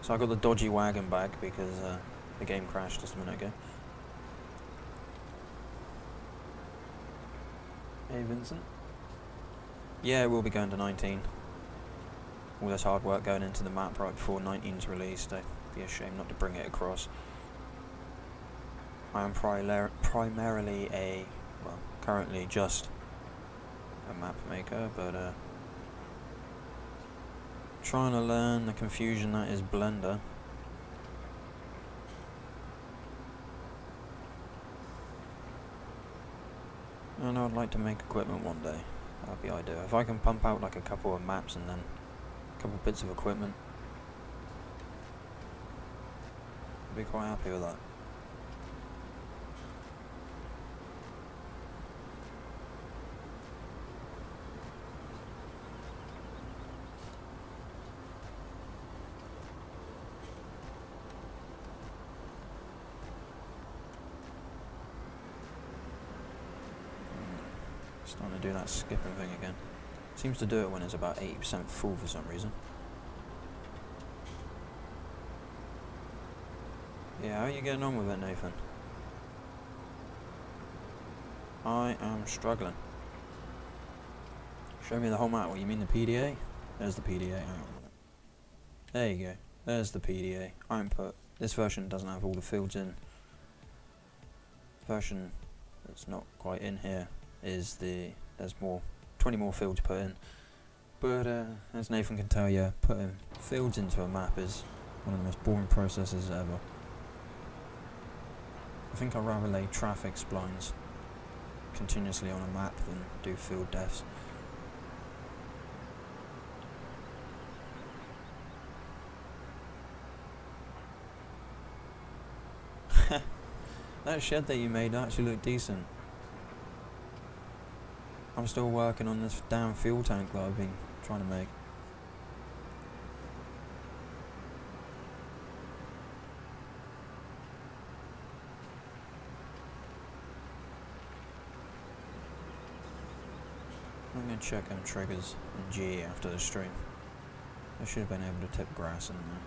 So I got the dodgy wagon back because the game crashed just a minute ago. Hey Vincent. Yeah, we'll be going to 19. All this hard work going into the map right before 19's released. It'd be a shame not to bring it across. I am primarily currently just a map maker, but trying to learn the confusion that is Blender. And I'd like to make equipment one day. That'd be ideal. If I can pump out like a couple of maps and then a couple of bits of equipment, I'd be quite happy with that. Starting to do that skipping thing again. Seems to do it when it's about 80% full for some reason. Yeah, how are you getting on with it, Nathan? I am struggling. Show me the whole map. What, you mean the PDA? There's the PDA. There you go. There's the PDA. Input. This version doesn't have all the fields in. The version that's not quite in here is there's 20 more fields put in, but as Nathan can tell you, putting fields into a map is one of the most boring processes ever. I think I'd rather lay traffic splines continuously on a map than do field defs. That shed that you made actually looked decent. I'm still working on this damn fuel tank that I've been trying to make. I'm going to check them triggers in G after the stream. I should have been able to tip grass in there.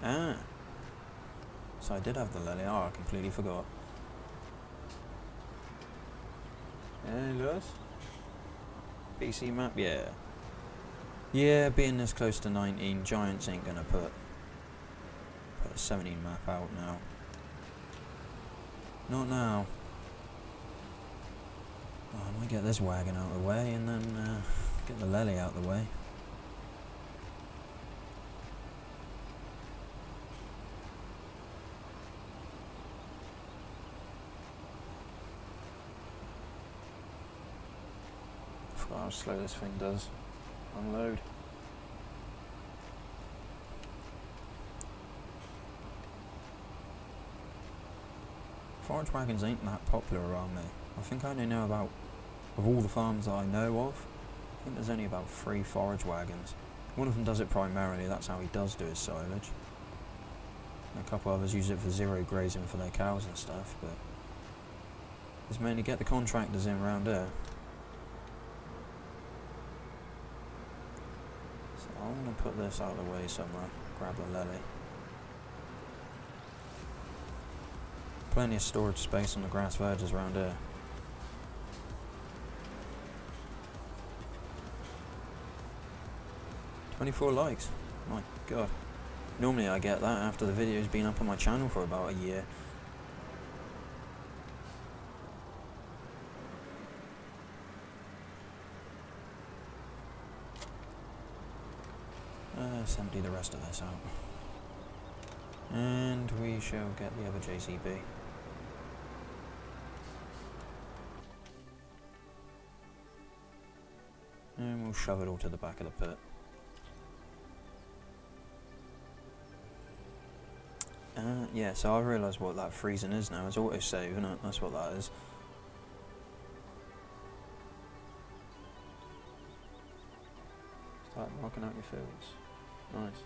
Ah. So I did have the lily. Oh, I completely forgot. Hey, Lewis. PC map? Yeah. Yeah, being this close to 19, Giants ain't gonna put a 17 map out now. Not now. Oh, I might get this wagon out of the way and then get the lelly out of the way. I forgot how slow this thing does. Unload. Forage wagons ain't that popular around me. I think I only know about, of all the farms that I know of, I think there's only about 3 forage wagons. One of them does it primarily, that's how he does do his silage. And a couple others use it for zero grazing for their cows and stuff, but it's mainly get the contractors in around here. So I'm going to put this out of the way somewhere, grab the lelly. Plenty of storage space on the grass verges around here. "24 likes, my god. Normally I get that after the video's been up on my channel for about a year. Let's empty the rest of this out. And we shall get the other JCB. And we'll shove it all to the back of the pit. Yeah, so I realised what that freezing is now. It's autosave, isn't it? That's what that is. Start marking out your fields. Nice.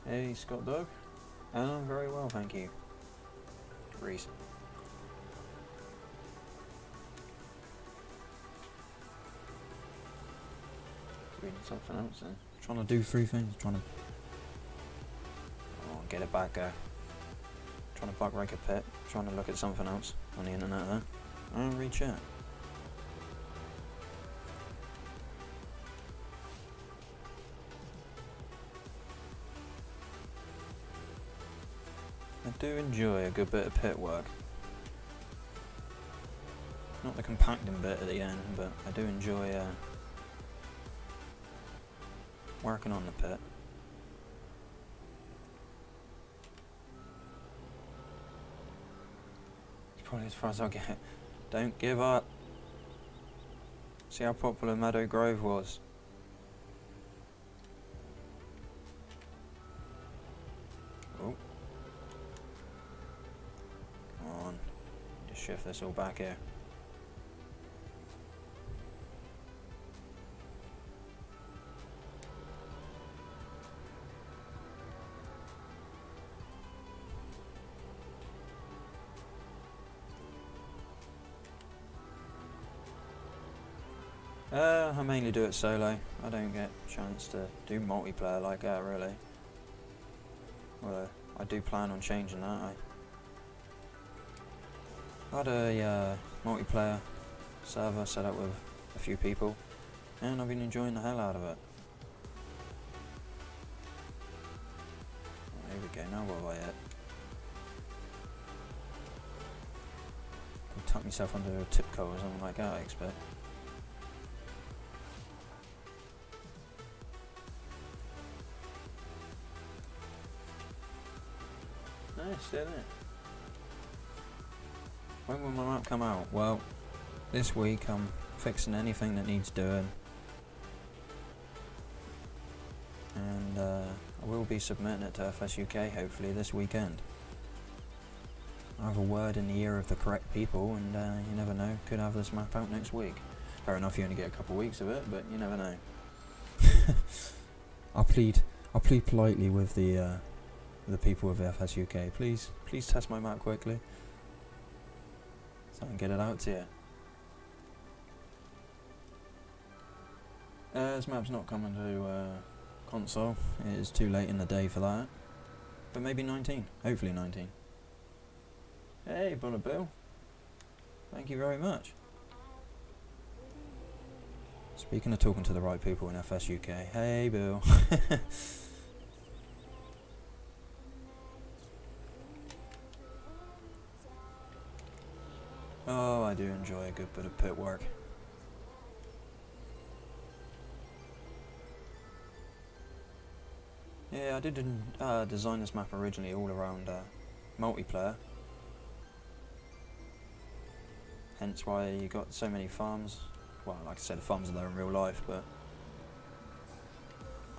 Hey, Scott Dog. I'm very well, thank you. Reese. Reading something else then. Trying to do 3 things. Trying to... Oh, get it back there. Trying to buck rake a pit. Trying to look at something else on the internet there. And read chat. I do enjoy a good bit of pit work. Not the compacting bit at the end, but I do enjoy working on the pit. It's probably as far as I'll get. Don't give up. See how popular Meadow Grove was. Oh. Come on. Just shift this all back here. I mainly do it solo. I don't get a chance to do multiplayer like that really. Well, I do plan on changing that. I had a multiplayer server set up with a few people and I've been enjoying the hell out of it. Oh, here we go, now what have I hit? I'll tuck myself under a tip coat or something like that, I expect. Still in it. When will my map come out? Well, this week I'm fixing anything that needs doing, and I will be submitting it to FSUK hopefully this weekend. I have a word in the ear of the correct people, and you never know, could have this map out next week. Fair enough, you only get a couple of weeks of it, but you never know. I'll plead politely with the people of FSUK, please test my map quickly so I can get it out to you. This map's not coming to console, it is too late in the day for that, but maybe 19, hopefully 19. Hey Bullet Bill, thank you very much. Speaking of talking to the right people in FS UK, hey Bill. Oh, I do enjoy a good bit of pit work. Yeah, I did design this map originally all around multiplayer. Hence why you got so many farms. Well, like I said, the farms are there in real life, but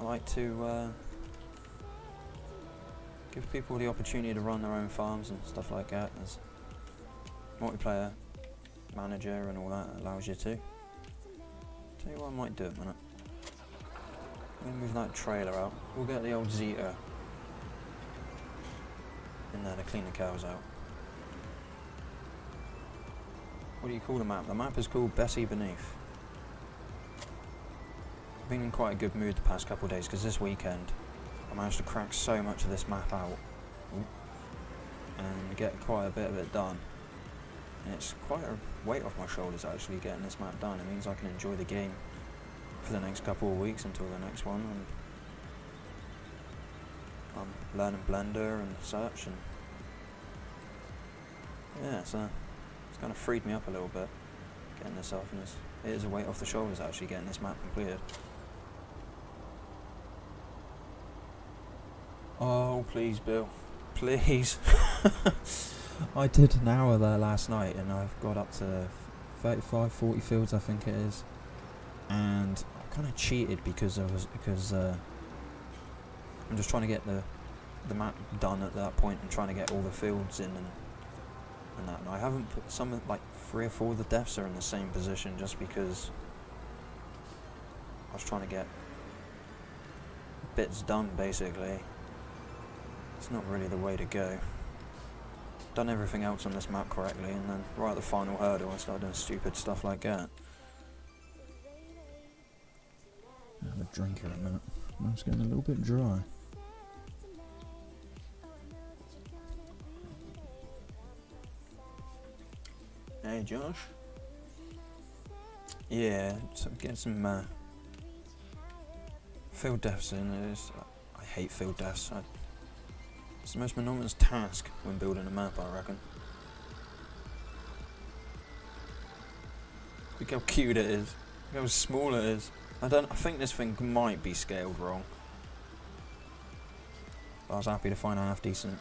I like to give people the opportunity to run their own farms and stuff like that. As multiplayer manager and all that allows you to. Tell you what I might do in a minute. I'm going to move that trailer out. We'll get the old Zeta in there to clean the cows out. What do you call the map? The map is called Bessy Beneath. I've been in quite a good mood the past couple of days because this weekend I managed to crack so much of this map out and get quite a bit of it done. And it's quite a weight off my shoulders actually getting this map done. It means I can enjoy the game for the next couple of weeks until the next one. And I'm learning Blender and such, and yeah, so it's kind of freed me up a little bit getting this off, and it is a weight off the shoulders actually getting this map completed. Oh please Bill, please. I did an hour there last night and I've got up to 35, 40 fields I think it is, and I kind of cheated because I'm just trying to get the map done at that point and trying to get all the fields in and that. And I haven't put some of, like 3 or 4 of the deaths are in the same position just because I was trying to get bits done basically. It's not really the way to go. Done everything else on this map correctly, and then right at the final hurdle I started doing stupid stuff like that. I'll have a drink in a minute. It's getting a little bit dry. Hey Josh. Yeah, so get some field deaths in. I hate field deaths. It's the most monotonous task when building a map, I reckon. Look how cute it is. Look how small it is. I think this thing might be scaled wrong. I was happy to find a half decent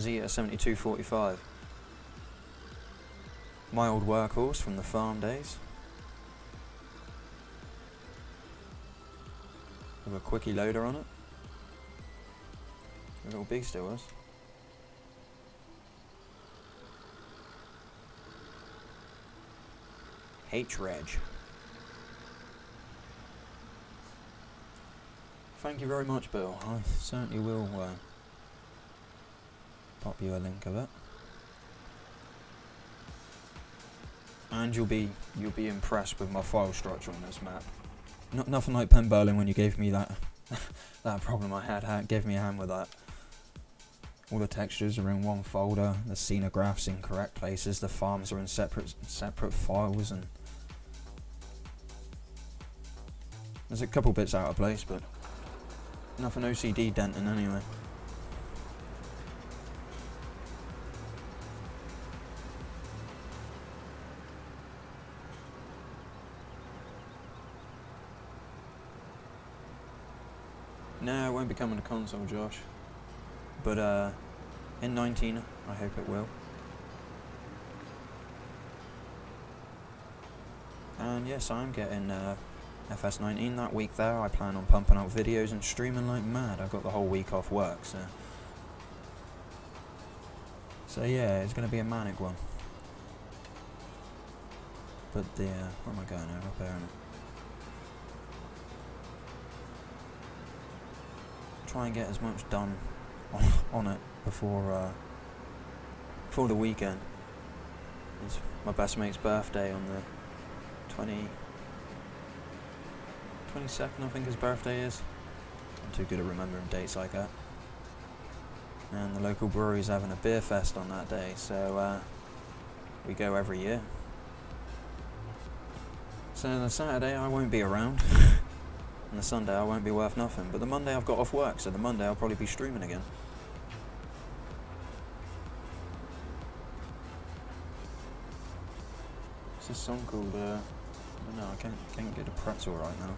Zeta 7245. My old workhorse from the farm days. With a quickie loader on it. A little beast it was. H-Reg. Thank you very much, Bill. I certainly will pop you a link of it. And you'll be impressed with my file structure on this map. Nothing like Pen Berlin when you gave me that that problem I had gave me a hand with that. All the textures are in one folder, the scenographs in correct places, the farms are in separate files, and there's a couple bits out of place, but nothing OCD denting anyway. No, it won't be coming to console, Josh. But in 19, I hope it will. And yes, I'm getting FS19 that week there. I plan on pumping out videos and streaming like mad. I've got the whole week off work, so yeah, it's going to be a manic one. But where am I going now? Repairing it. Try and get as much done on it before the weekend. It's my best mate's birthday on the 22nd, I think his birthday is. I'm too good at remembering dates like that. And the local brewery's having a beer fest on that day, so we go every year. So the Saturday I won't be around, and the Sunday I won't be worth nothing, but the Monday I've got off work, so the Monday I'll probably be streaming again. What's this song called? I don't know, I can't get a pretzel right now.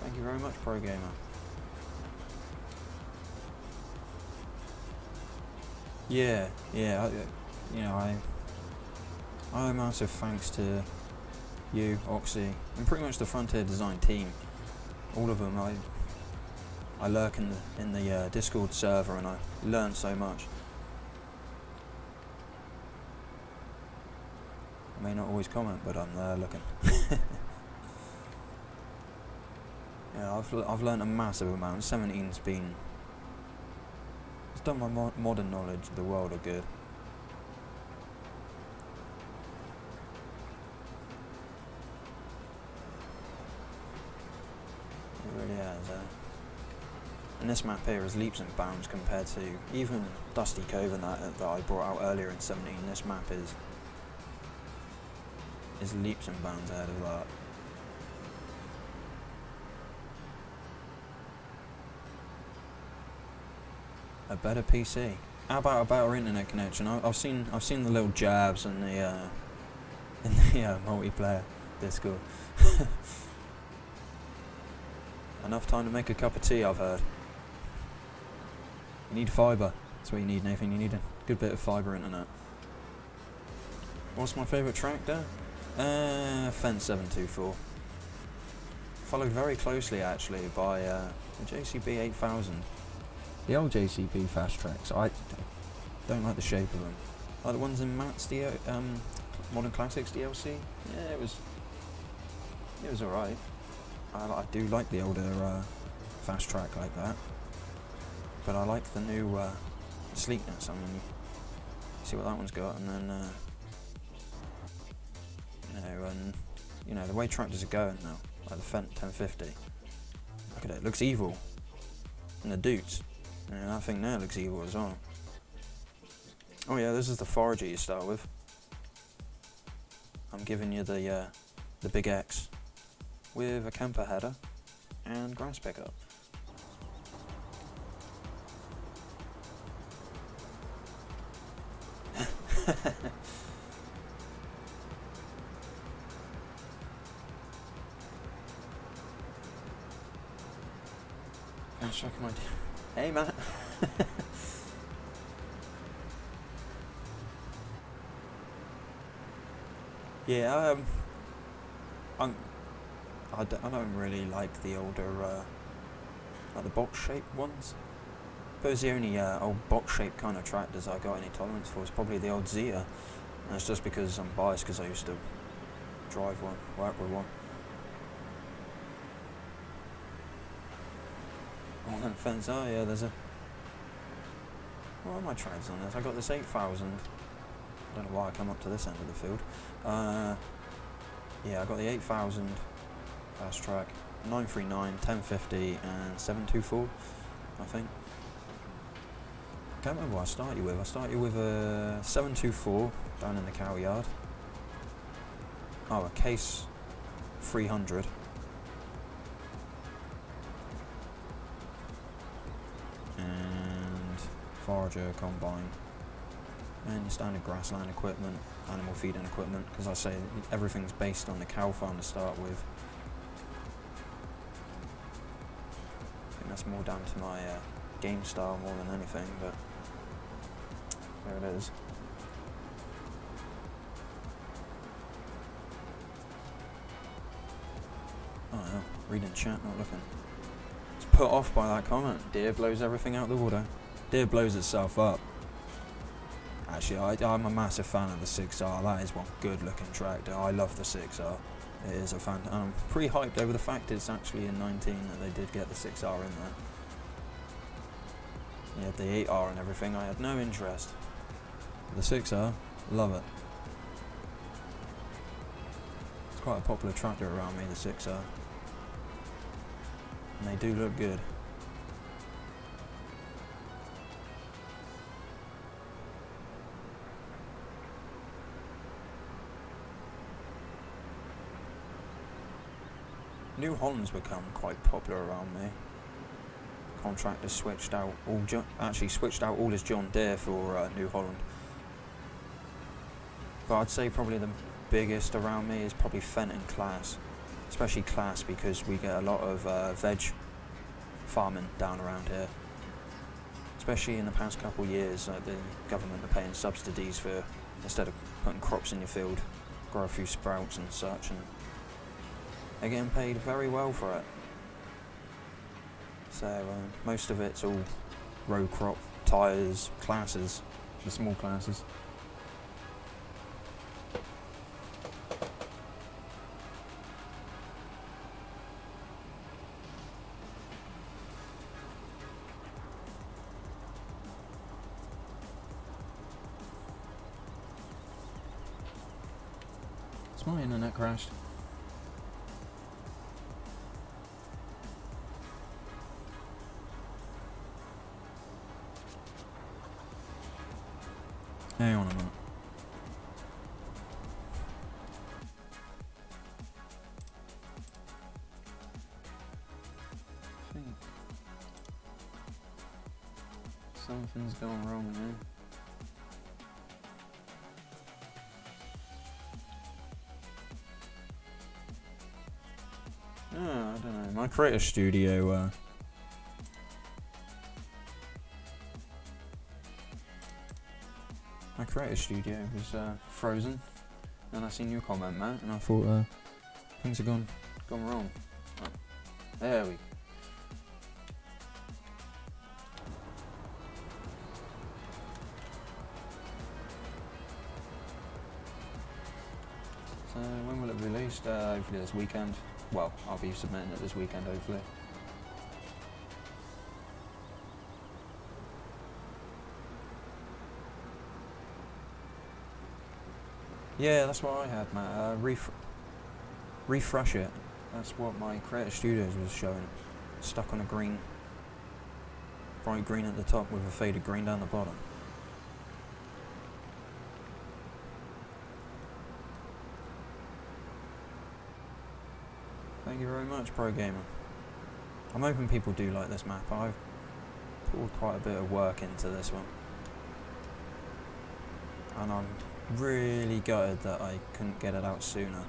Thank you very much, Pro Gamer. Yeah, you know, I owe massive thanks to you, Oxy, and pretty much the Frontier Design team. All of them. I lurk in the Discord server, and I learn so much. I may not always comment, but I'm there looking. Yeah, I've learned a massive amount. 17's been. It's done my modern knowledge of the world of good. It really has. And this map here is leaps and bounds compared to even Dusty Cove and that I brought out earlier in 17. This map is leaps and bounds ahead of that. A better PC. How about a better internet connection? I've seen the little jabs in the multiplayer Discord. Enough time to make a cup of tea, I've heard. You need fibre. That's what you need, Nathan. You need a good bit of fibre internet. What's my favourite track there? Fence 724. Followed very closely actually by the JCB 8000. The old JCB fast tracks. I don't like the shape of them. Like the ones in Matt's Modern Classics DLC. Yeah, it was alright. I do like the older fast track like that, but I like the new sleekness. I mean, see what that one's got, and then you know the way tractors are going now, like the Fendt 1050. Look at it, it looks evil. And the Dutes, and that thing there looks evil as well. Oh yeah, this is the Forager you start with. I'm giving you the Big X with a camper header and grass pickup. Hey Matt. Yeah, I don't really like the older, like the box-shaped ones. I suppose the only old box-shaped kind of tractors I got any tolerance for is probably the old Zia. And that's just because I'm biased because I used to drive one, work with one. Oh, that fence, oh yeah, there's a... What are my trades on this? I got this 8000. I don't know why I come up to this end of the field. Yeah, I got the 8000 fast track, 939, 1050 and 724, I think. I can't remember what I started you with. I started you with a 724 down in the cow yard. Oh, a Case 300. And Forager combine. And your standard grassland equipment, animal feeding equipment, because I say everything's based on the cow farm to start with. I think that's more down to my game style more than anything, but there it is. Oh no, reading chat, not looking. It's put off by that comment. Deer blows everything out the water. Deer blows itself up. Actually, I'm a massive fan of the 6R. That is one good looking tractor. I love the 6R. It is a fan. I'm pretty hyped over the fact it's actually in 19 that they did get the 6R in there. You had the 8R and everything. I had no interest. The 6R, love it. It's quite a popular tractor around me, the 6R. And they do look good. New Holland's become quite popular around me. Contractor switched out all his John Deere for New Holland. But I'd say probably the biggest around me is probably Fenton Class, especially Class because we get a lot of veg farming down around here. Especially in the past couple of years, like the government are paying subsidies for, instead of putting crops in your field, grow a few sprouts and such, and they're getting paid very well for it. So most of it's all row crop, tyres, classes, the small classes. My internet crashed. Hang on a minute. I think something's going wrong there. I don't know. My creator studio was frozen, and I seen your comment, Matt, and I thought things have gone wrong. Oh, there we go. So when will it be released? Hopefully this weekend. Well, I'll be submitting it this weekend, hopefully. Yeah, that's what I had, Matt. Refresh it. That's what my Creator Studios was showing. Stuck on a green, bright green at the top with a faded green down the bottom. Thank you very much, Pro Gamer. I'm hoping people do like this map. I've put quite a bit of work into this one, and I'm really gutted that I couldn't get it out sooner.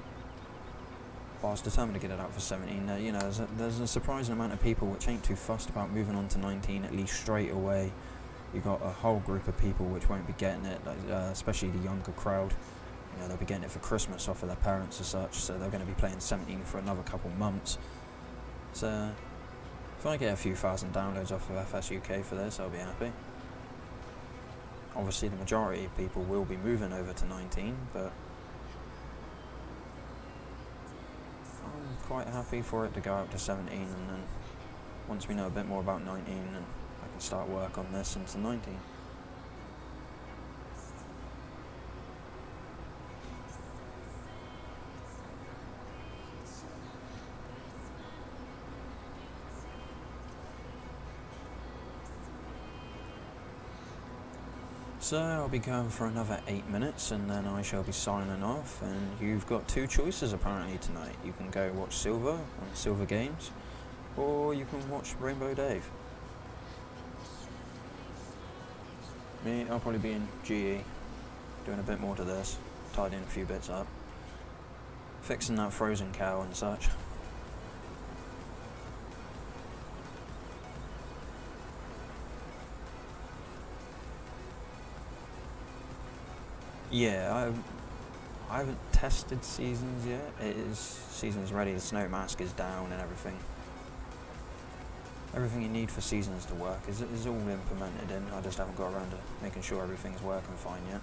But I was determined to get it out for 17. You know, there's a surprising amount of people which ain't too fussed about moving on to 19 at least straight away. You've got a whole group of people which won't be getting it, like, especially the younger crowd. You know, they'll be getting it for Christmas off of their parents and such, so they're going to be playing 17 for another couple months. So if I get a few thousand downloads off of FS UK for this, I'll be happy. Obviously the majority of people will be moving over to 19, but I'm quite happy for it to go up to 17, and then once we know a bit more about 19, then I can start work on this into 19. So I'll be going for another 8 minutes and then I shall be signing off, and you've got two choices apparently tonight. You can go watch Silver on Silver Games, or you can watch Rainbow Dave. Me, I'll probably be in GE, doing a bit more to this, tidying a few bits up, fixing that frozen cow and such. Yeah, I haven't tested Seasons yet. It is Seasons ready, the snow mask is down and everything. Everything you need for Seasons to work is all implemented in. I just haven't got around to making sure everything's working fine yet.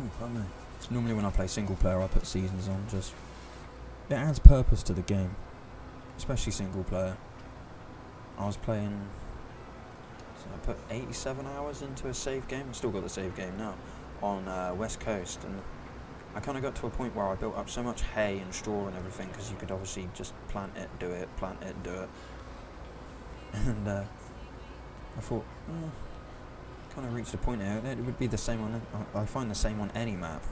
Ooh, pardon me. It's normally when I play single player I put Seasons on, just it adds purpose to the game. Especially single player. I was playing, so I put 87 hours into a save game. I've still got the save game now on West Coast, and I kind of got to a point where I built up so much hay and straw and everything, because you could obviously just plant it, do it, plant it, do it, and I thought, kind of reached a point here. It would be the same on. I find the same on any map.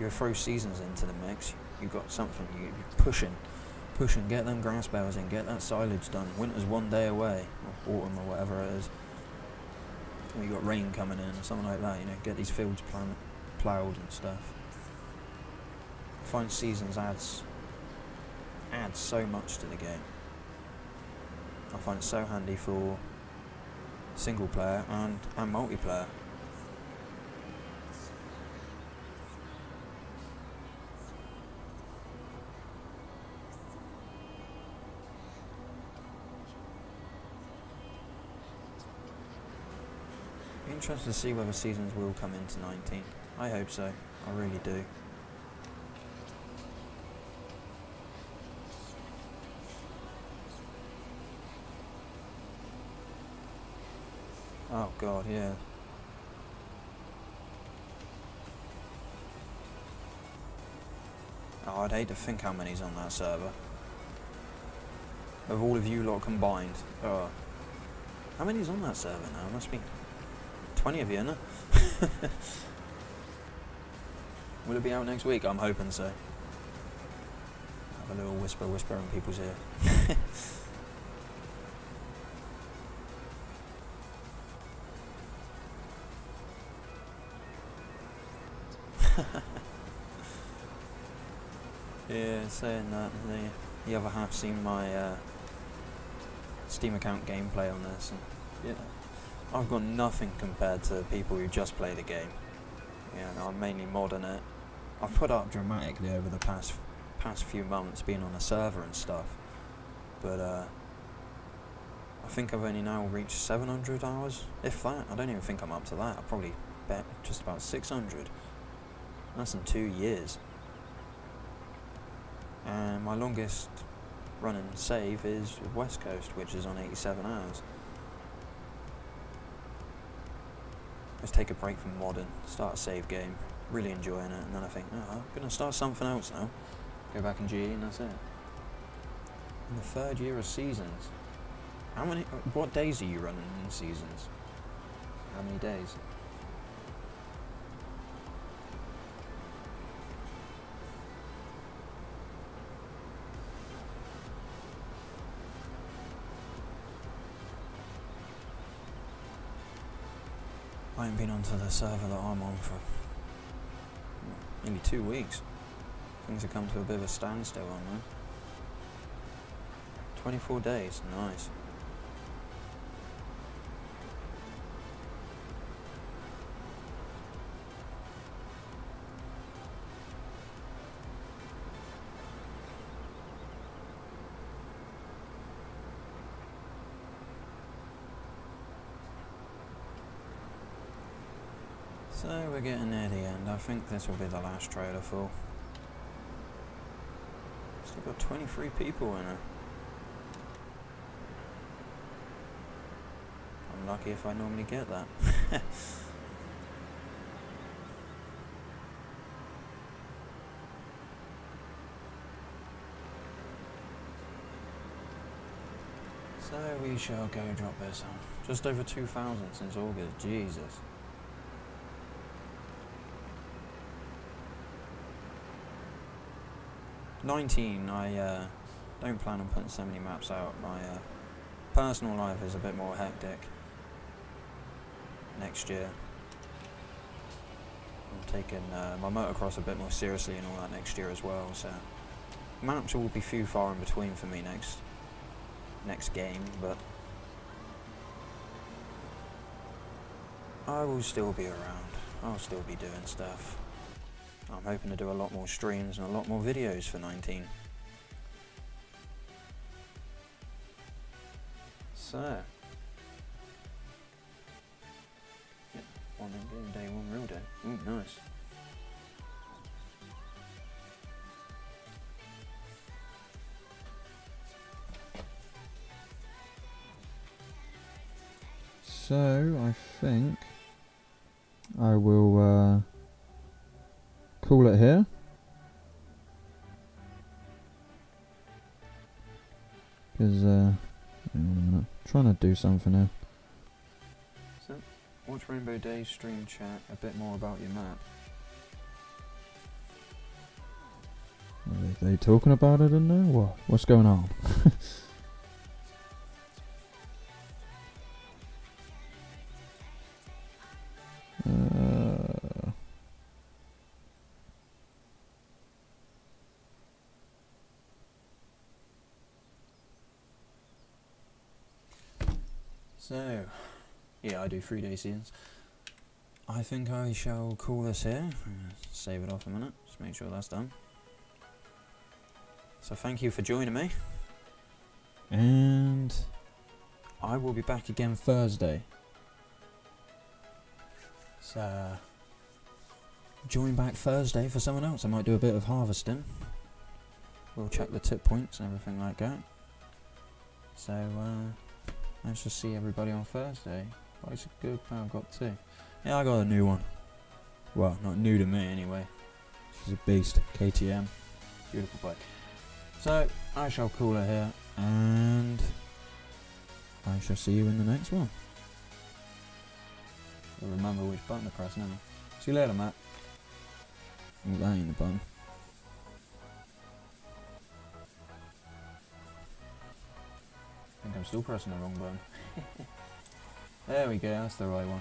you throw seasons into the mix, you've got something, you're pushing, get them grass bales in, get that silage done. Winter's one day away, or autumn or whatever it is. Or you got rain coming in or something like that, you know, get these fields ploughed and stuff. I find seasons adds so much to the game. I find it so handy for single player and multiplayer. Interested to see whether seasons will come into 19. I hope so. I really do. Oh god, yeah. Oh, I'd hate to think how many's on that server. Of all of you lot combined. Oh. How many's on that server now? It must be 20 of you, isn't it? Will it be out next week? I'm hoping so. Have a little whisper in people's ear. Yeah, saying that, the other half seen my Steam account gameplay on this, and yeah, I've got nothing compared to people who just play the game. Yeah, no, I'm mainly modding it. I've put up dramatically over the past few months, being on a server and stuff, but I think I've only now reached 700 hours, if that. I don't even think I'm up to that. I probably bet just about 600. That's in 2 years. And my longest running save is West Coast, which is on 87 hours. Let's take a break from modding, start a save game, really enjoying it, and then I think, oh, I'm going to start something else now. Go back in GE and that's it. In the 3rd year of seasons. What days are you running in seasons? How many days? I haven't been onto the server that I'm on for nearly 2 weeks. Things have come to a bit of a standstill on there. 24 days, nice. So we're getting near the end. I think this will be the last trailer full. Still got 23 people in it. I'm lucky if I normally get that. So we shall go drop this on. Just over 2,000 since August, Jesus. I don't plan on putting so many maps out. My personal life is a bit more hectic next year. I'm taking my motocross a bit more seriously and all that next year as well, so maps will be few far in between for me next game, but I will still be around. I'll still be doing stuff. I'm hoping to do a lot more streams and a lot more videos for 19. So, yeah, one in game day, one real day. Ooh, nice. So, I think I will call it here. Because, hang on a minute. Trying to do something here. So, watch Rainbow Dave's stream chat a bit more about your map. they talking about it in there? What? What's going on? So, yeah, I do 3-day seasons. I think I shall call this here. Save it off a minute, just make sure that's done. So thank you for joining me. And I will be back again Thursday. So, join back Thursday for someone else. I might do a bit of harvesting. We'll check the tip points and everything like that. So, I shall see everybody on Thursday. Oh, it's a good plan, I've got 2. Yeah, I got a new one. Well, not new to me anyway. She's a beast, KTM. Beautiful bike. So, I shall call her here, and I shall see you in the next one. I'll remember which button to press now. See you later, Matt. Oh, that ain't the button. I think I'm still pressing the wrong button. There we go, that's the right one.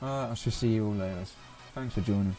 Alright, I shall see you all later. Thanks for joining.